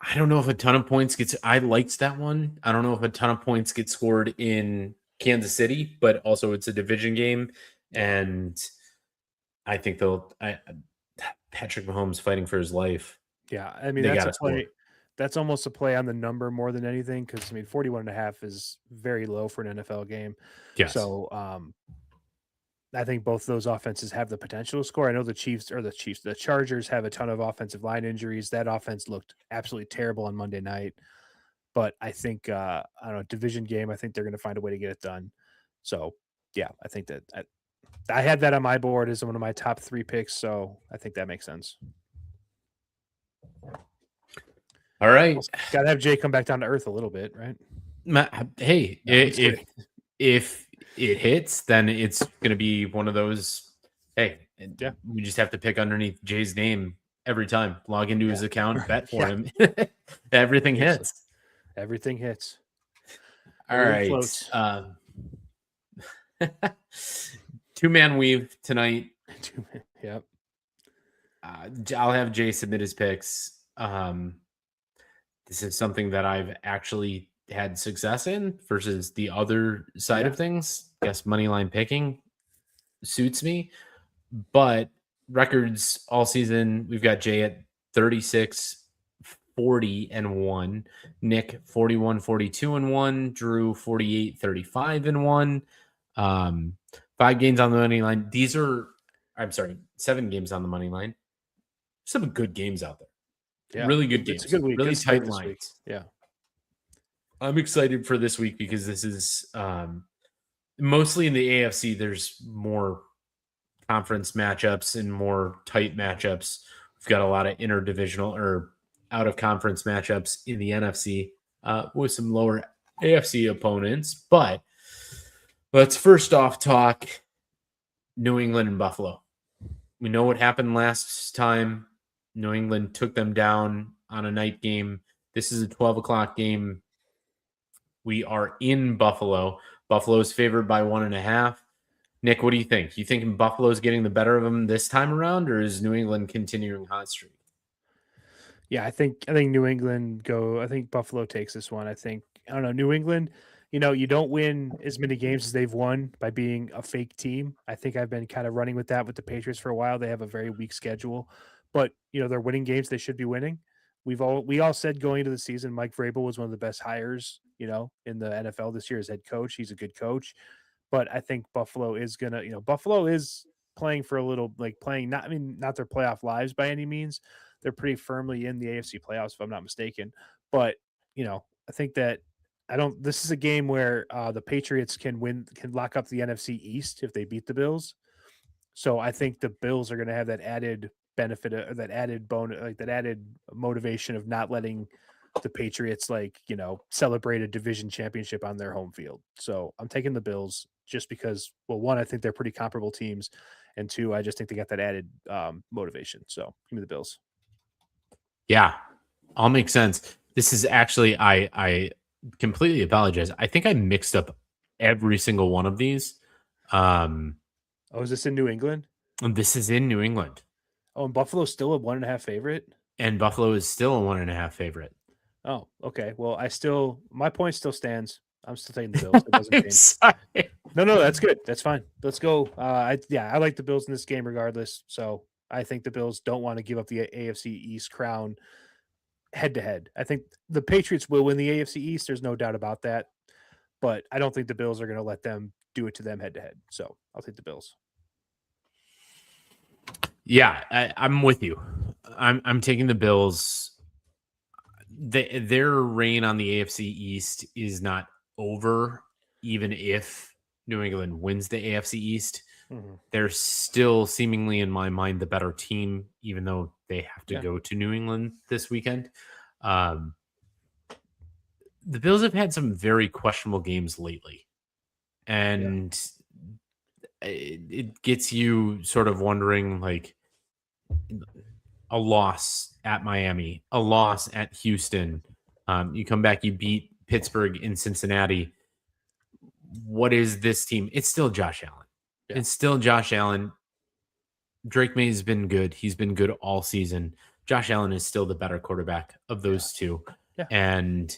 I don't know if a ton of points I liked that one. I don't know if a ton of points get scored in Kansas City, but also it's a division game. And I think Patrick Mahomes fighting for his life. Yeah. I mean, that's a play. That's almost a play on the number more than anything. Cause 41.5 is very low for an NFL game. Yes. So, I think both of those offenses have the potential to score. I know the Chargers have a ton of offensive line injuries. That offense looked absolutely terrible on Monday night. But I think, I don't know, division game, I think they're going to find a way to get it done. So, yeah, I think that I had that on my board as one of my top 3 picks. So I think that makes sense. All right. Got to have Jay come back down to earth a little bit, right? Hey, if it hits, then it's going to be one of those. Hey, we just have to pick underneath Jay's name every time. Log into his account, bet for him. Everything hits. Everything hits. All right. 2-man weave tonight. Yep. I'll have Jay submit his picks. This is something that I've actually had success in versus the other side of things. I guess money line picking suits me, but records all season, we've got Jay at 36-40-1, Nick 41-42-1, Drew 48-35-1. 5 games on the money line. 7 games on the money line. Some good games out there. Yeah. Really good games. It's a good week. Really tight lines. Yeah. I'm excited for this week because this is mostly in the AFC. There's more conference matchups and more tight matchups. We've got a lot of interdivisional or out of conference matchups in the NFC with some lower AFC opponents. But let's first off talk New England and Buffalo. We know what happened last time. New England took them down on a night game. This is a 12 o'clock game. We are in Buffalo. Buffalo is favored by 1.5. Nick, what do you think? You think Buffalo's getting the better of them this time around, or is New England continuing hot streak? Yeah, I think New England I think Buffalo takes this one. I don't know, New England, you don't win as many games as they've won by being a fake team. I think I've been kind of running with that with the Patriots for a while. They have a very weak schedule, but they're winning games they should be winning. We all said going into the season, Mike Vrabel was one of the best hires, in the NFL this year as head coach. He's a good coach, but I think Buffalo is Buffalo is playing for a little, not their playoff lives by any means. They're pretty firmly in the AFC playoffs, if I'm not mistaken. But, I think that this is a game where the Patriots can lock up the NFC East if they beat the Bills. So I think the Bills are going to have that added benefit, that added bonus, that added motivation of not letting the Patriots celebrate a division championship on their home field. So I'm taking the Bills just because, well, one, I think they're pretty comparable teams, and 2, I just think they got that added motivation. So give me the Bills. Yeah, all makes sense. This is actually, I completely apologize. I think I mixed up every single one of these. Oh, is this in New England? This is in New England. Oh, and Buffalo's still a 1.5 favorite? And Buffalo is still a 1.5 favorite. Oh, okay. Well, my point still stands. I'm still taking the Bills. It doesn't change. Sorry. No, that's good. That's fine. Let's go. I like the Bills in this game regardless. So I think the Bills don't want to give up the AFC East crown head to head. I think the Patriots will win the AFC East. There's no doubt about that. But I don't think the Bills are going to let them do it to them head to head. So I'll take the Bills. Yeah, I'm with you. I'm taking the Bills. Their reign on the AFC East is not over, even if New England wins the AFC East. Mm-hmm. They're still seemingly, in my mind, the better team, even though they have to go to New England this weekend. The Bills have had some very questionable games lately, and it gets you sort of wondering, like, a loss at Miami, a loss at Houston. You come back, you beat Pittsburgh in Cincinnati. What is this team? It's still Josh Allen. Yeah. It's still Josh Allen. Drake May has been good. He's been good all season. Josh Allen is still the better quarterback of those two. Yeah. And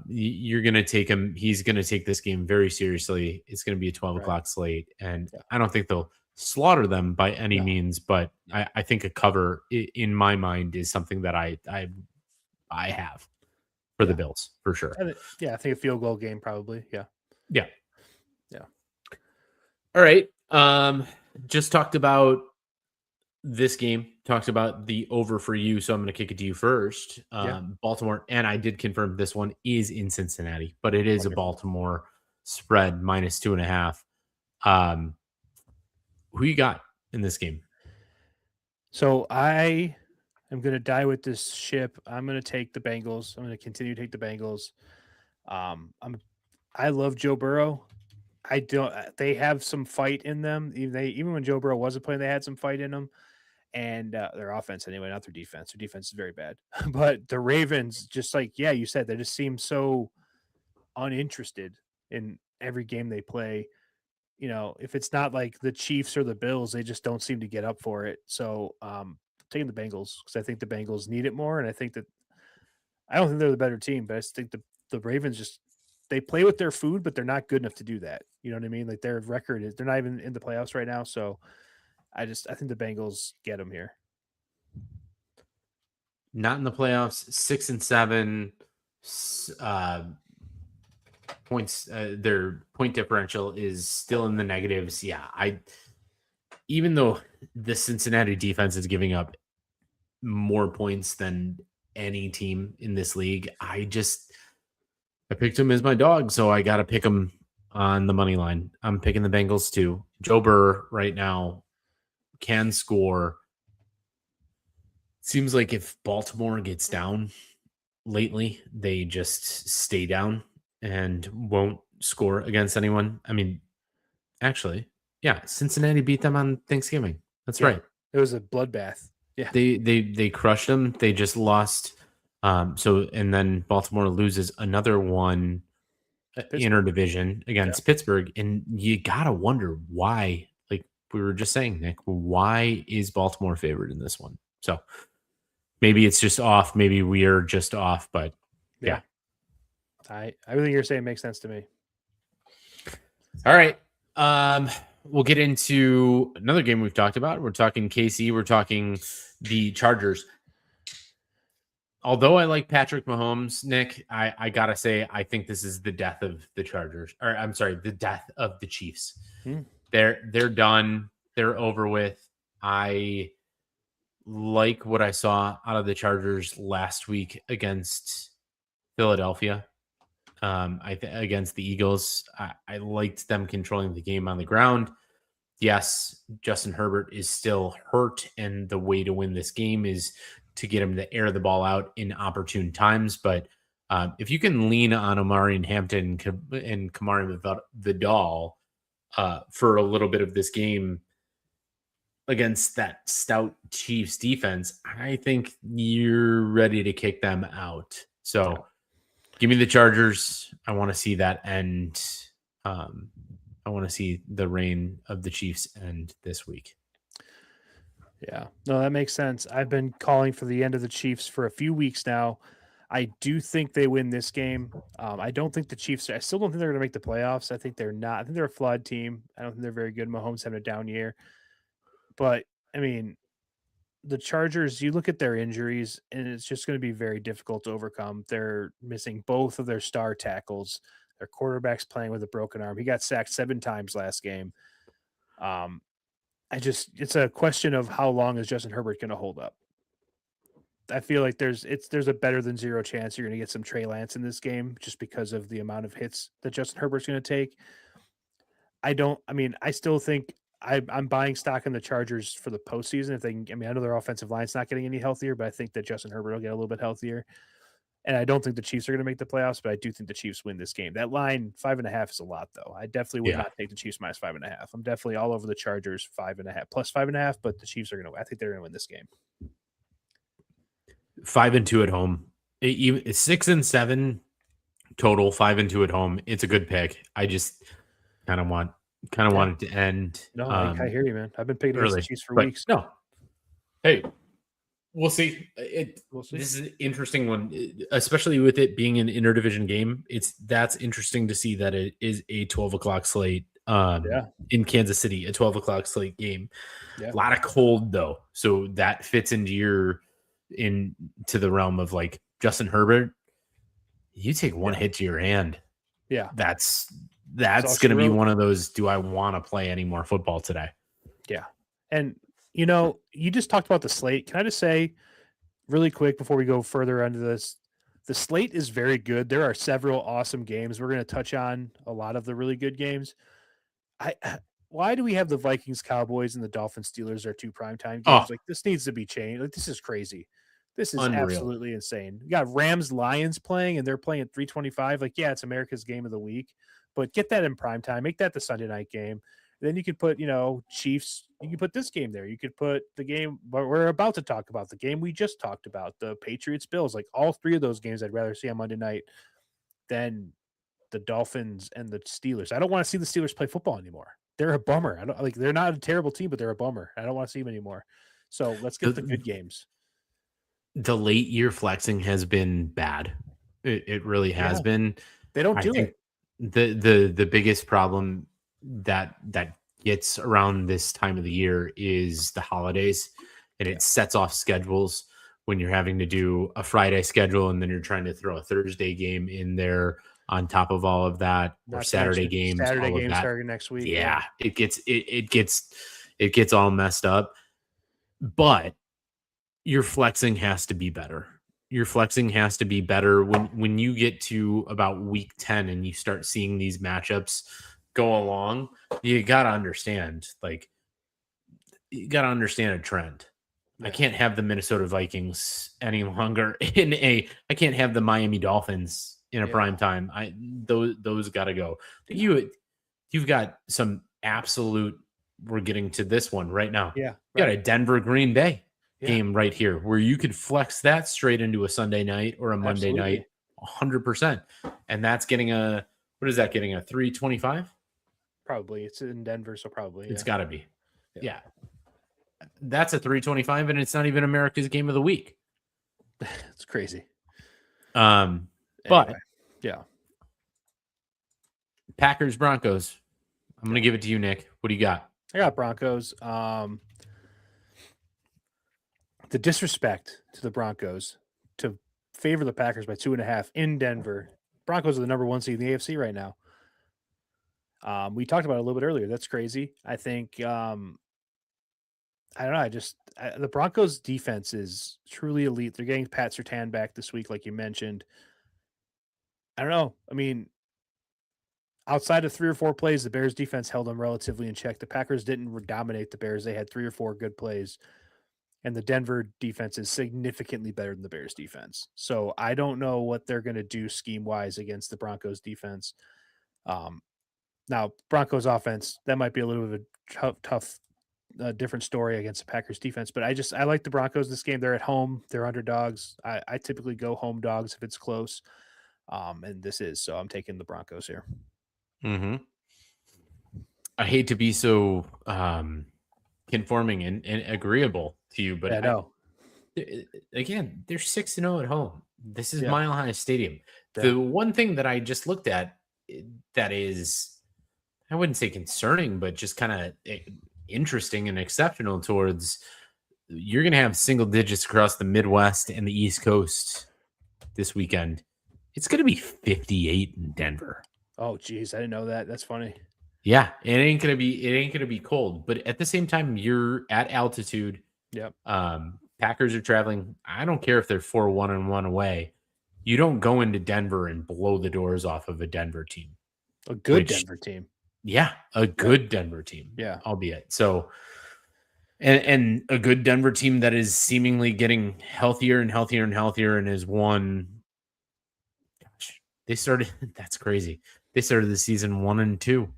you're going to take him. He's going to take this game very seriously. It's going to be a 12 o'clock slate. And I don't think they'll slaughter them by any means, but I think a cover in my mind is something that I have for the Bills for sure. I think a field goal game probably. Yeah. All right. Just talked about this game, talked about the over for you. So I'm going to kick it to you first. Baltimore. And I did confirm this one is in Cincinnati, but it is a Baltimore spread -2.5. Who you got in this game? So I am going to die with this ship. I'm going to take the Bengals. I'm going to continue to take the Bengals. I love Joe Burrow. They have some fight in them. Even when Joe Burrow wasn't playing, they had some fight in them. And their offense anyway, not their defense. Their defense is very bad. But the Ravens, just like, you said, they just seem so uninterested in every game they play. You know, if it's not like the Chiefs or the Bills, they just don't seem to get up for it. So taking the Bengals because I think the Bengals need it more. And I don't think they're the better team, but I just think the Ravens they play with their food, but they're not good enough to do that. You know what I mean? Like their record is, they're not even in the playoffs right now. So I think the Bengals get them here. Not in the playoffs, 6-7 points. Their point differential is still in the negatives. Yeah. Even though the Cincinnati defense is giving up more points than any team in this league, I picked him as my dog, so I got to pick him on the money line. I'm picking the Bengals too. Joe Burrow right now can score. Seems like if Baltimore gets down lately, they just stay down and won't score against anyone. I mean, actually, Cincinnati beat them on Thanksgiving. That's right. It was a bloodbath. Yeah. They crushed them. They just lost. And then Baltimore loses another one interdivision against Pittsburgh. And you got to wonder why, like we were just saying, Nick, why is Baltimore favored in this one? So maybe it's just off. Maybe we are just off, but yeah. Everything you're saying makes sense to me. All right. We'll get into another game we've talked about. We're talking KC. We're talking the Chargers. Although I like Patrick Mahomes, Nick, I gotta say, I think this is the death of the Chargers. Or I'm sorry, the death of the Chiefs. They're done. They're over with. I like what I saw out of the Chargers last week against Philadelphia. Against the Eagles. I liked them controlling the game on the ground. Yes, Justin Herbert is still hurt, and the way to win this game is to get him to air the ball out in opportune times. But if you can lean on Omari and Hampton and Kamari Vidal for a little bit of this game against that stout Chiefs defense, I think you're ready to kick them out. So give me the Chargers. I want to see that end. I I want to see the reign of the Chiefs end this week. Yeah, no, that makes sense. I've been calling for the end of the Chiefs for a few weeks now. I do think they win this game. I don't think the Chiefs. I still don't think they're going to make the playoffs. I think they're not. I think they're a flawed team. I don't think they're very good. Mahomes having a down year, but I mean, the Chargers. You look at their injuries, and it's just going to be very difficult to overcome. They're missing both of their star tackles. Their quarterback's playing with a broken arm. He got sacked 7 times last game. It's a question of how long is Justin Herbert going to hold up. I feel like there's a better than zero chance you're going to get some Trey Lance in this game just because of the amount of hits that Justin Herbert's going to take. I still think I'm buying stock in the Chargers for the postseason. If they can, I know their offensive line's not getting any healthier, but I think that Justin Herbert will get a little bit healthier. And I don't think the Chiefs are going to make the playoffs, but I do think the Chiefs win this game. That line 5.5 is a lot, though. I definitely would not take the Chiefs minus 5.5. I'm definitely all over the Chargers 5.5 plus 5.5, but the Chiefs are going to. I think they're going to win this game. 5-2 at home. 6-7 total. 5-2 at home. It's a good pick. I just kind of want it to end. No, I hear you, man. I've been picking against the Chiefs for weeks. No. Hey. We'll see. We'll see. This is an interesting one, especially with it being an interdivision game. That's interesting to see that it is a 12 o'clock slate in Kansas City, a 12 o'clock slate game. Yeah. A lot of cold though. So that fits into the realm of like Justin Herbert. You take one hit to your hand. Yeah. That's going to be one of those, do I want to play any more football today? Yeah. And you just talked about the slate. Can I just say really quick before we go further into this, the slate is very good. There are several awesome games. We're going to touch on a lot of the really good games. Why do we have the Vikings, Cowboys, and the Dolphins, Steelers are 2 primetime games? Like, this needs to be changed. Like, this is crazy. This is unreal. Absolutely insane. You got Rams, Lions playing, and they're playing at 3:25. Like, yeah, it's America's game of the week, but get that in primetime. Make that the Sunday night game. Then you could put, Chiefs. You could put this game there. You could put the game we're about to talk about, the game we just talked about, the Patriots, Bills. Like, all 3 of those games I'd rather see on Monday night than the Dolphins and the Steelers. I don't want to see the Steelers play football anymore. They're a bummer. They're not a terrible team, but they're a bummer. I don't want to see them anymore. So let's get the good games. The late year flexing has been bad. It really has been. They don't do it. The biggest problem that gets around this time of the year is the holidays, and it sets off schedules when you're having to do a Friday schedule and then you're trying to throw a Thursday game in there on top of all of that, or Saturday games. Saturday games starting next week. Yeah, it gets all messed up. But your flexing has to be better. Your flexing has to be better when you get to about week 10 and you start seeing these matchups go along. You got to understand, a trend. Yeah. I can't have the Minnesota Vikings any longer I can't have the Miami Dolphins in a prime time. Those got to go. You've got some absolute, we're getting to this one right now. Yeah. You got a Denver Green Bay game right here where you could flex that straight into a Sunday night or a Monday night 100%. And that's getting a 325? Probably. It's in Denver, so probably. It's got to be. Yeah. That's a 325, and it's not even America's game of the week. It's crazy. But yeah. Packers, Broncos. I'm going to give it to you, Nick. What do you got? I got Broncos. The disrespect to the Broncos to favor the Packers by 2.5 in Denver. Broncos are the number 1 seed in the AFC right now. We talked about it a little bit earlier. That's crazy. I think, I don't know. The Broncos defense is truly elite. They're getting Pat Surtain back this week, like you mentioned. I don't know. I mean, outside of 3 or 4 plays, the Bears defense held them relatively in check. The Packers didn't dominate the Bears. They had 3 or 4 good plays. And the Denver defense is significantly better than the Bears defense. So I don't know what they're going to do scheme-wise against the Broncos defense. Now, Broncos offense, that might be a little bit of a tough different story against the Packers defense. But I like the Broncos this game. They're at home. They're underdogs. I typically go home dogs if it's close. And this is. So I'm taking the Broncos here. Mm-hmm. I hate to be so conforming and agreeable to you, but Yeah, no. Again, they're 6-0 at home. This is Yeah. Mile High Stadium. Yeah. The one thing that I just looked at that is, I wouldn't say concerning, but just kind of interesting and exceptional towards, you're going to have single digits across the Midwest and the East Coast this weekend. It's going to be 58 in Denver. Oh, geez, I didn't know that. That's funny. Yeah, it ain't gonna be cold, but at the same time, you're at altitude. Yep. Packers are traveling. I don't care if they're 4-1-1 away. You don't go into Denver and blow the doors off of a Denver team. A good Denver team. Yeah, a good Denver team. Yeah. Albeit. So and a good Denver team that is seemingly getting healthier and healthier and healthier and has won. Gosh, they started that's crazy. They started the season 1-2.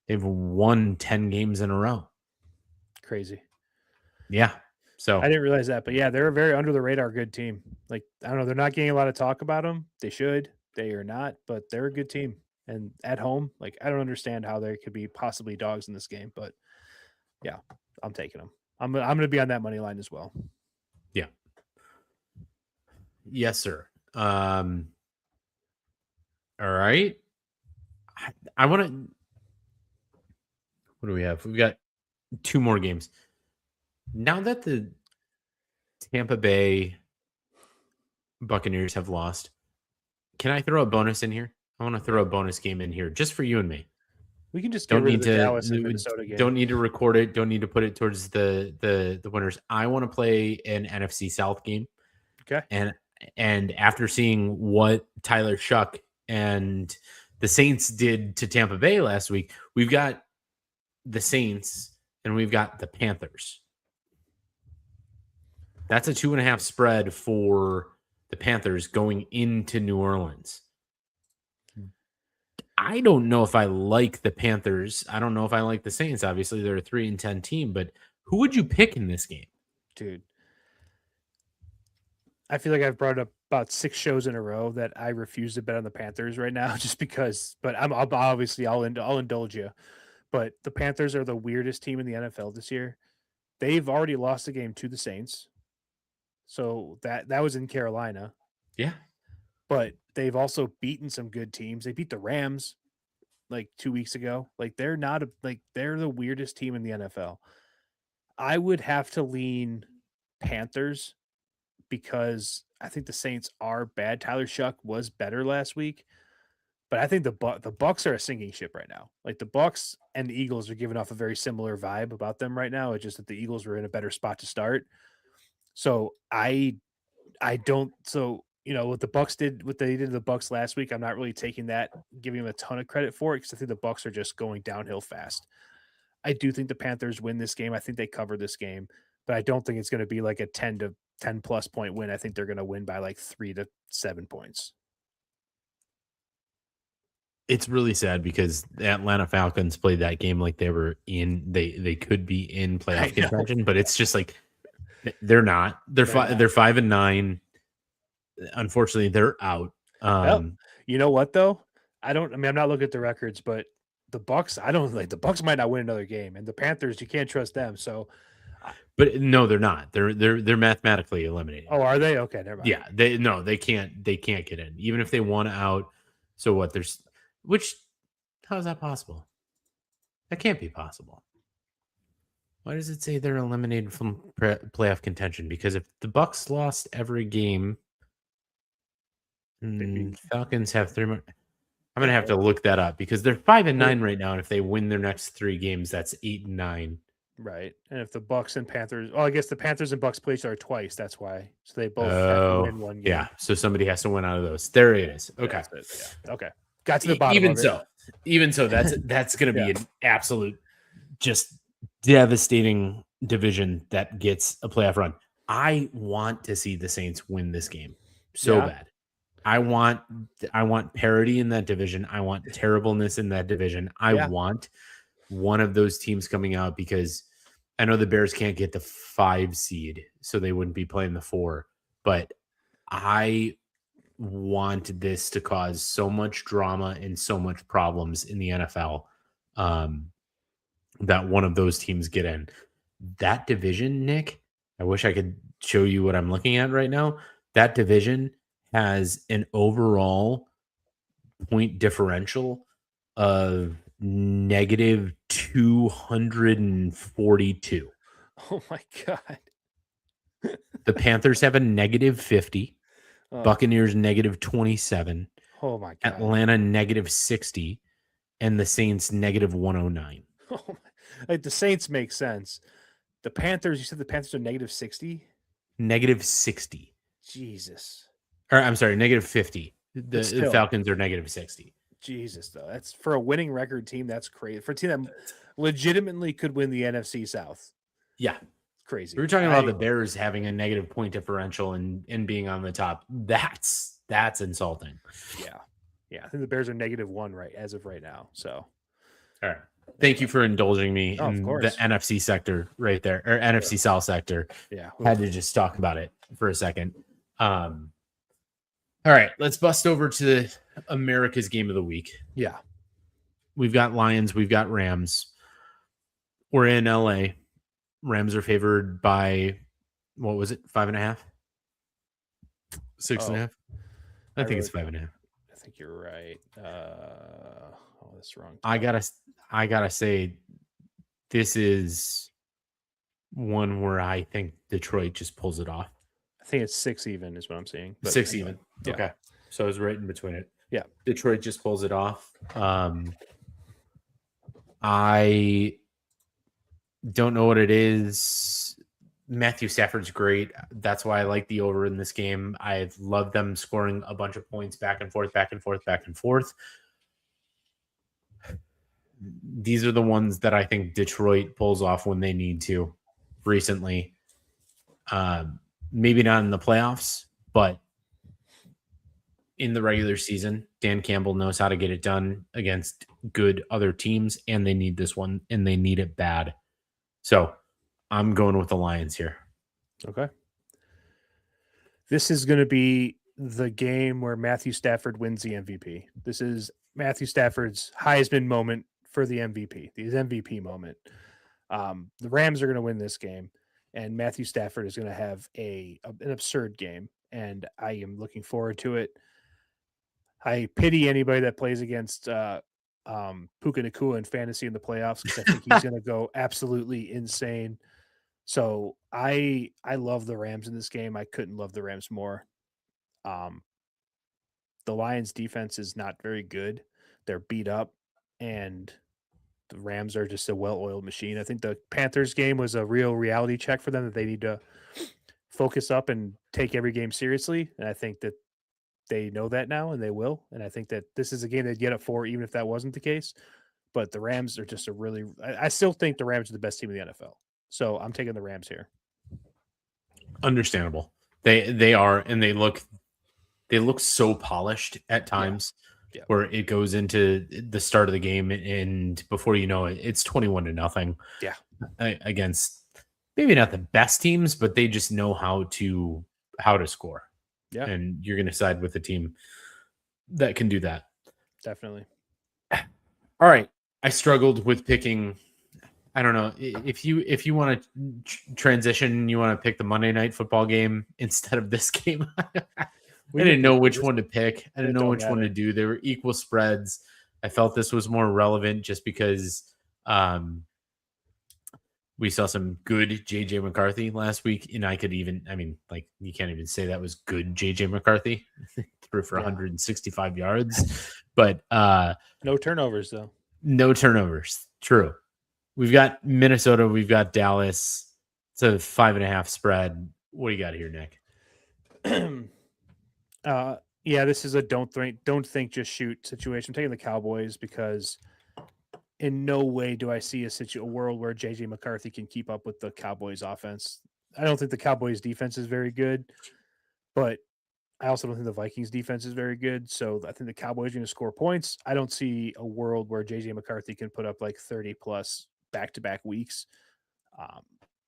They've won 10 games in a row. Crazy. Yeah. So I didn't realize that, but yeah, they're a very under the radar good team. Like, I don't know, they're not getting a lot of talk about them. They should. They are not, but they're a good team. And at home, like, I don't understand how there could be possibly dogs in this game, but yeah, I'm taking them. I'm going to be on that money line as well. Yeah. Yes, sir. All right. I want to. What do we have? We've got 2 more games. Now that the Tampa Bay Buccaneers have lost, can I throw a bonus in here? I want to throw a bonus game in here just for you and me. We can just get rid of the Dallas and Minnesota game. Don't need to record it. Don't need to put it towards the winners. I want to play an NFC South game. Okay. And after seeing what Tyler Shuck and the Saints did to Tampa Bay last week, we've got the Saints and we've got the Panthers. That's a 2.5 spread for the Panthers going into New Orleans. I don't know if I like the Panthers. I don't know if I like the Saints. Obviously, they're a 3-10 team, but who would you pick in this game? Dude, I feel like I've brought up about 6 shows in a row that I refuse to bet on the Panthers right now, just because. But I'll indulge you. But the Panthers are the weirdest team in the NFL this year. They've already lost a game to the Saints, so that was in Carolina. Yeah, but they've also beaten some good teams. They beat the Rams like 2 weeks ago. Like, they're not they're the weirdest team in the NFL. I would have to lean Panthers because I think the Saints are bad. Tyler Shuck was better last week, but I think the Bucs are a sinking ship right now. Like, the Bucs and the Eagles are giving off a very similar vibe about them right now. It's just that the Eagles were in a better spot to start. So I don't. So, you know, what they did to the Bucs last week, I'm not really taking that, giving them a ton of credit for it, because I think the Bucs are just going downhill fast. I do think the Panthers win this game. I think they cover this game, but I don't think it's going to be like a 10 plus point win. I think they're going to win by like 3 to 7 points. It's really sad because the Atlanta Falcons played that game like they were they could be in playoff contention, but it's just like they're not. They're 5-9. Unfortunately, they're out. Well, you know what though? I'm not looking at the records, but the Bucs, the Bucs might not win another game, and the Panthers, you can't trust them. So, but no, they're not. They're mathematically eliminated. Oh, are they? Okay, never mind. Yeah, they can't get in, even if they won out. So what? How is that possible? That can't be possible. Why does it say they're eliminated from playoff contention? Because if the Bucs lost every game, Falcons have 3 more. I'm gonna have to look that up because they're 5-9 right now, and if they win their next 3 games, that's 8-9. Right, and if the Bucs and Panthers, I guess the Panthers and Bucs play each other twice. That's why. So they both have to win one game. Yeah, so somebody has to win out of those. There it is. Okay. Yeah. Okay. Got to the bottom. Even so, that's going to be an absolute, just devastating division that gets a playoff run. I want to see the Saints win this game so bad. I want parity in that division. I want terribleness in that division. I want one of those teams coming out, because I know the Bears can't get the 5 seed, so they wouldn't be playing the 4. But I want this to cause so much drama and so much problems in the NFL. that one of those teams get in. That division, Nick, I wish I could show you what I'm looking at right now. That division has an overall point differential of negative 242. Oh my God. The Panthers have a negative 50. Oh, Buccaneers negative 27. oh my God. Atlanta negative 60. And the Saints negative 109. Oh, like the Saints make sense. The Panthers, you said the Panthers are negative 60? Negative 60. Jesus. Or I'm sorry, negative 50. The still. Falcons are negative 60. Jesus, though. That's for a winning record team. That's crazy. For a team that legitimately could win the NFC South. Yeah. Crazy. We were talking about the Bears having a negative point differential and being on the top. That's insulting. Yeah. Yeah. I think the Bears are -1 right as of right now. So all right. Thank you for indulging me of in course. the NFC sector right there, or NFC South sector. Yeah. Had to just talk about it for a second. All right, let's bust over to America's game of the week. Yeah. We've got Lions, we've got Rams. We're in LA. Rams are favored by, what was it, 5.5? 6.5? I think it's 5.5. I think you're right. That's wrong. I gotta say, this is one where I think Detroit just pulls it off. I think it's 6 even is what I'm seeing. But 6 anyway, even. yeah. Okay. So I was right in between it. Yeah. Detroit just pulls it off. I don't know what it is. Matthew Stafford's great. That's why I like the over in this game. I've loved them scoring a bunch of points back and forth, back and forth, back and forth. These are the ones that I think Detroit pulls off when they need to recently. Maybe not in the playoffs, but in the regular season, Dan Campbell knows how to get it done against good other teams, and they need this one, and they need it bad. So I'm going with the Lions here. Okay. This is going to be the game where Matthew Stafford wins the MVP. This is Matthew Stafford's Heisman moment for the MVP, his MVP moment. The Rams are going to win this game, and Matthew Stafford is going to have an absurd game, and I am looking forward to it. I pity anybody that plays against Puka Nacua in fantasy in the playoffs because I think he's going to go absolutely insane. So I love the Rams in this game. I couldn't love the Rams more. The Lions defense is not very good. They're beat up, and the Rams are just a well-oiled machine. I think the Panthers game was a real reality check for them that they need to focus up and take every game seriously. And I think that they know that now, and they will. And I think that this is a game they'd get up for, even if that wasn't the case. But the Rams are just I still think the Rams are the best team in the NFL. So I'm taking the Rams here. Understandable. They are, and they look so polished at times. Yeah. Where it goes into the start of the game, and before you know it, it's 21-0. Yeah, against maybe not the best teams, but they just know how to score. Yeah, and you're going to side with the team that can do that. Definitely. All right, I struggled with picking. I don't know if you want to transition, you want to pick the Monday Night Football game instead of this game. I didn't know which one to pick. I didn't know which one to do. They were equal spreads. I felt this was more relevant just because we saw some good JJ McCarthy last week, and you can't even say that was good JJ McCarthy. Threw for 165 yards, but no turnovers though. No turnovers. True. We've got Minnesota. We've got Dallas. It's a 5.5 spread. What do you got here, Nick? Yeah, this is a don't think, just shoot situation. I'm taking the Cowboys because in no way do I see a world where JJ McCarthy can keep up with the Cowboys offense. I don't think the Cowboys defense is very good, but I also don't think the Vikings defense is very good. So I think the Cowboys are going to score points. I don't see a world where JJ McCarthy can put up like 30 plus back-to-back weeks,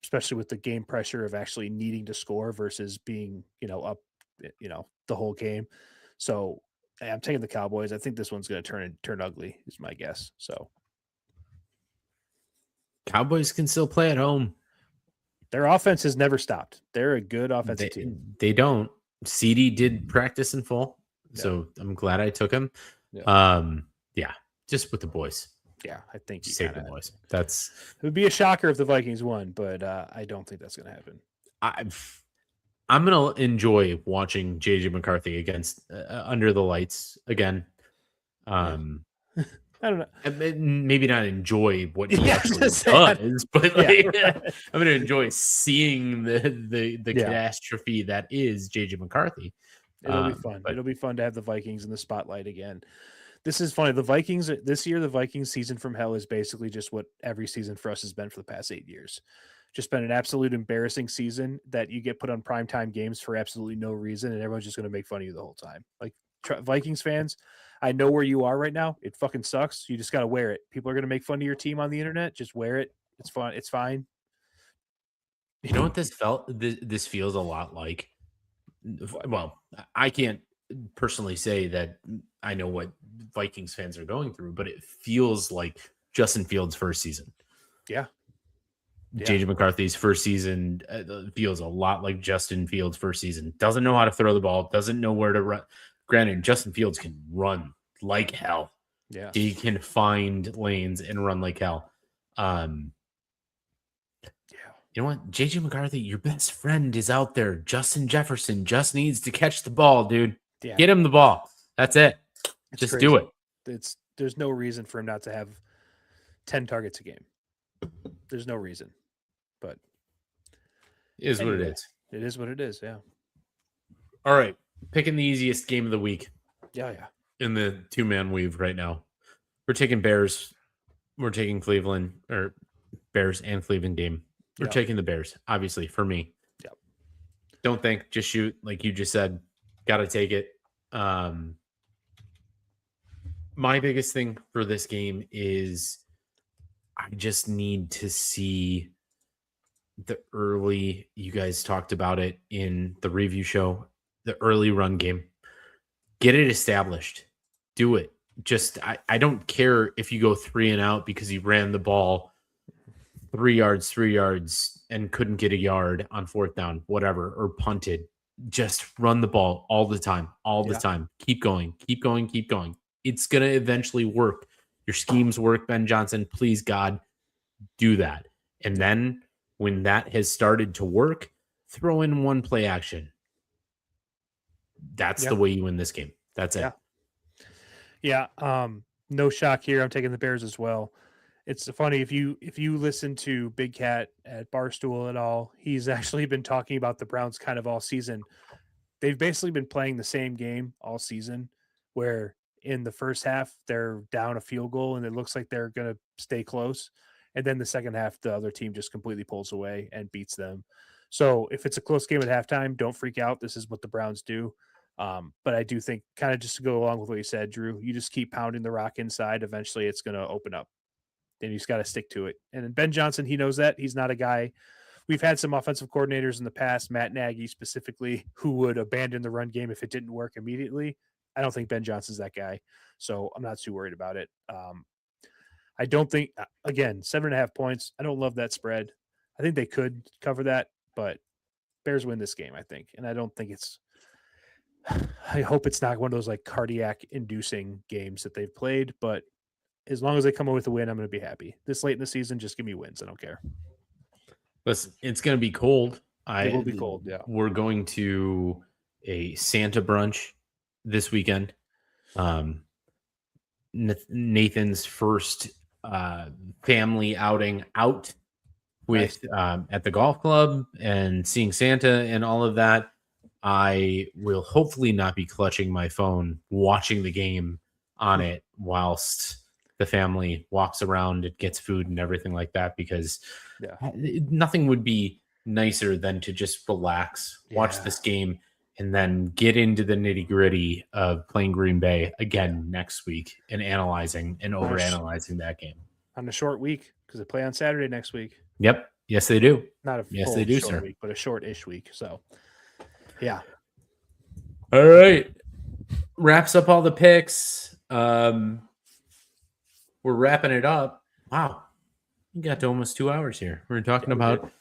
especially with the game pressure of actually needing to score versus being, up, the whole game. So I'm taking the Cowboys. I think this one's going to turn ugly is my guess. So. Cowboys can still play at home. Their offense has never stopped. They're a good offensive team. They don't. CD did practice in full, so I'm glad I took him. Yeah, just with the boys. Yeah, I think you save the boys. It would be a shocker if the Vikings won, but I don't think that's going to happen. I'm going to enjoy watching JJ McCarthy against under the lights again. I don't know. Maybe not enjoy what he actually does, but like, I'm going to enjoy seeing the catastrophe that is JJ McCarthy. It'll be fun. It'll be fun to have the Vikings in the spotlight again. This is funny. The Vikings this year, the Vikings season from hell is basically just what every season for us has been for the past 8 years. Just been an absolute embarrassing season that you get put on primetime games for absolutely no reason, and everyone's just going to make fun of you the whole time. Like Vikings fans, I know where you are right now. It fucking sucks. You just got to wear it. People are going to make fun of your team on the internet. Just wear it. It's fun. It's fine. You know what this feels a lot like? Well, I can't personally say that I know what Vikings fans are going through, but it feels like Justin Fields' first season. Yeah. JJ McCarthy's first season feels a lot like Justin Fields' first season. Doesn't know how to throw the ball. Doesn't know where to run. Granted, Justin Fields can run like hell. Yeah. He can find lanes and run like hell. You know what? JJ McCarthy, your best friend is out there. Justin Jefferson just needs to catch the ball, dude. Yeah. Get him the ball. That's it. Just do it. There's no reason for him not to have 10 targets a game. There's no reason. But it is what it is. It is what it is, yeah. All right. Picking the easiest game of the week. Yeah. In the two-man weave right now. We're taking Bears. We're taking Cleveland, or Bears and Cleveland game. We're taking the Bears, obviously, for me. Yep. Don't think, just shoot, like you just said. Got to take it. My biggest thing for this game is I just need to see the early, you guys talked about it in the review show, the early run game. Get it established. Do it. Just, I don't care if you go 3 and out because you ran the ball 3 yards and couldn't get a yard on 4th down, whatever, or punted. Just run the ball all the time, the time. Keep going. It's going to eventually work. Your schemes work, Ben Johnson. Please, God, do that. And then when that has started to work, throw in one play action. That's the way you win this game. That's it. Yeah. No shock here. I'm taking the Bears as well. It's funny if you listen to Big Cat at Barstool at all, he's actually been talking about the Browns kind of all season. They've basically been playing the same game all season, where in the first half they're down a field goal and it looks like they're going to stay close, and then the second half the other team just completely pulls away and beats them. So if it's a close game at halftime, don't freak out. This is what the Browns do. But I do think, kind of just to go along with what you said, Drew, you just keep pounding the rock inside. Eventually it's going to open up. And you just got to stick to it. And Ben Johnson, he knows that. He's not a guy. We've had some offensive coordinators in the past, Matt Nagy specifically, who would abandon the run game if it didn't work immediately. I don't think Ben Johnson's that guy. So I'm not too worried about it. I don't think, again, 7.5 points. I don't love that spread. I think they could cover that, but Bears win this game, I think. And I don't think it's, I hope it's not one of those like cardiac inducing games that they've played, but as long as they come away with a win, I'm going to be happy. This late in the season, just give me wins. I don't care. Listen, it's going to be cold. It will be cold, yeah. We're going to a Santa brunch this weekend. Nathan's first family outing out with at the golf club and seeing Santa and all of that. I will hopefully not be clutching my phone, watching the game on it whilst the family walks around and gets food and everything like that, because nothing would be nicer than to just relax, watch this game, and then get into the nitty gritty of playing Green Bay again next week and analyzing and overanalyzing that game on a short week, because they play on Saturday next week. Yep. Yes, they do. Not a yes, they do, short sir. Week, but a short-ish week. So, yeah. All right. Wraps up all the picks. We're wrapping it up. Wow. We got to almost 2 hours here. We're talking about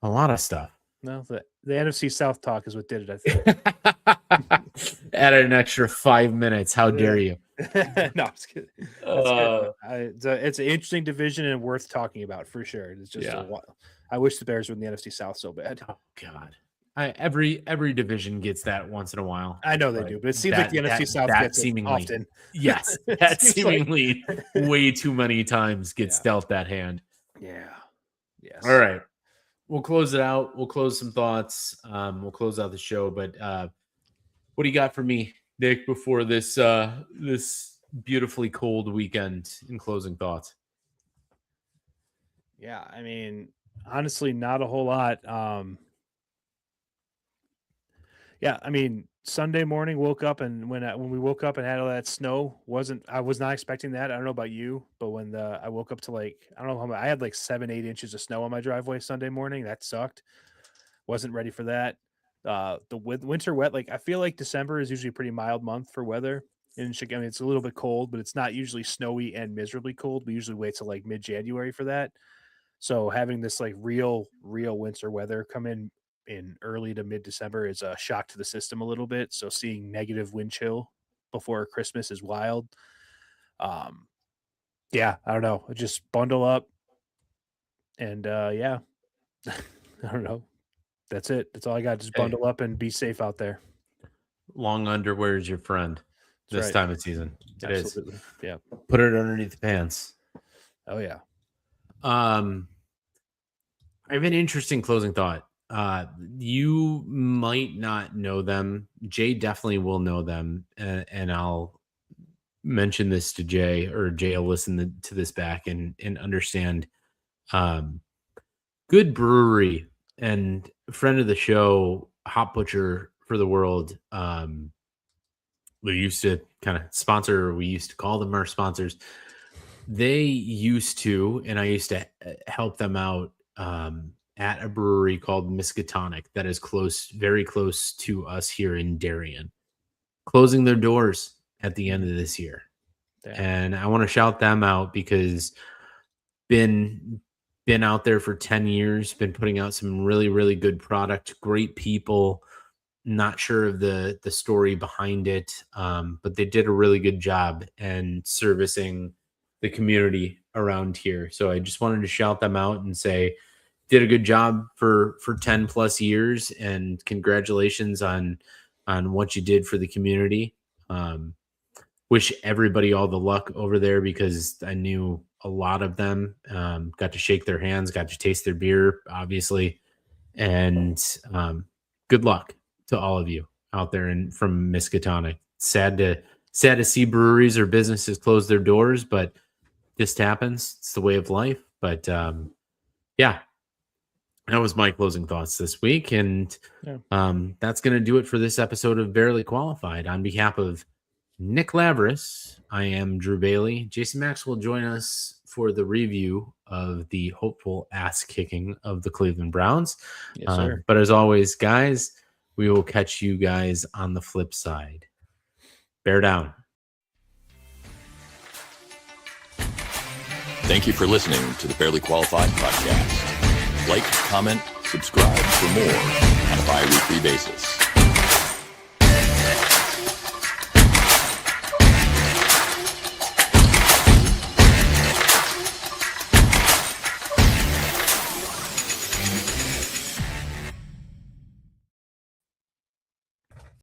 a lot of stuff. No, the NFC South talk is what did it, I think. Added an extra 5 minutes. How dare you? No, I'm just kidding. It's an interesting division and worth talking about for sure. It's just I wish the Bears were in the NFC South so bad. Oh God. Every division gets that once in a while. I know they do, but it seems like the NFC South gets seemingly, it often. Yes, that seemingly way too many times gets dealt that hand. Yeah. Yes. All right. We'll close it out. We'll close some thoughts. We'll close out the show. But what do you got for me, Nick, before this this beautifully cold weekend in closing thoughts? Yeah, I mean, honestly, not a whole lot. Yeah, I mean, Sunday morning woke up, and when we woke up and had all that snow, I was not expecting that. I don't know about you, but when I woke up to I don't know how much, I had like 7-8 inches of snow on my driveway Sunday morning. That sucked. Wasn't ready for that. The winter wet, I feel like December is usually a pretty mild month for weather in Chicago. I mean, it's a little bit cold, but it's not usually snowy and miserably cold. We usually wait till mid-January for that. So having this real winter weather come in early to mid-December is a shock to the system a little bit. So seeing negative wind chill before Christmas is wild. Yeah, I don't know. Just bundle up and yeah, I don't know. That's it. That's all I got. Just bundle up and be safe out there. Long underwear is your friend this time of season. It Absolutely. is. Yeah. Put it underneath the pants. Oh yeah. I have an interesting closing thought. You might not know them. Jay definitely will know them, and I'll mention this to Jay, or Jay will listen to this back and understand. Good brewery and friend of the show, Hop Butcher for the World. We used to kind of sponsor, or we used to call them our sponsors. They used to, and I used to help them out at a brewery called Miskatonic that is very close to us here in Darien, closing their doors at the end of this year. Damn. And I want to shout them out because been out there for 10 years, been putting out some really, really good product, great people. Not sure of the story behind it, but they did a really good job and servicing the community around here. So I just wanted to shout them out and say, did a good job for 10 plus years, and congratulations on what you did for the community. Wish everybody all the luck over there, because I knew a lot of them, got to shake their hands, got to taste their beer, obviously. And good luck to all of you out there from Miskatonic. Sad to see breweries or businesses close their doors, but this happens. It's the way of life. But yeah, that was my closing thoughts this week. And that's going to do it for this episode of Barely Qualified. On behalf of Nick Labris, I am Drew Bailey. Jason Max will join us for the review of the hopeful ass kicking of the Cleveland Browns. Yes, sir. But as always, guys, we will catch you guys on the flip side. Bear down. Thank you for listening to the Barely Qualified podcast. Like, comment, subscribe for more on a bi-weekly basis.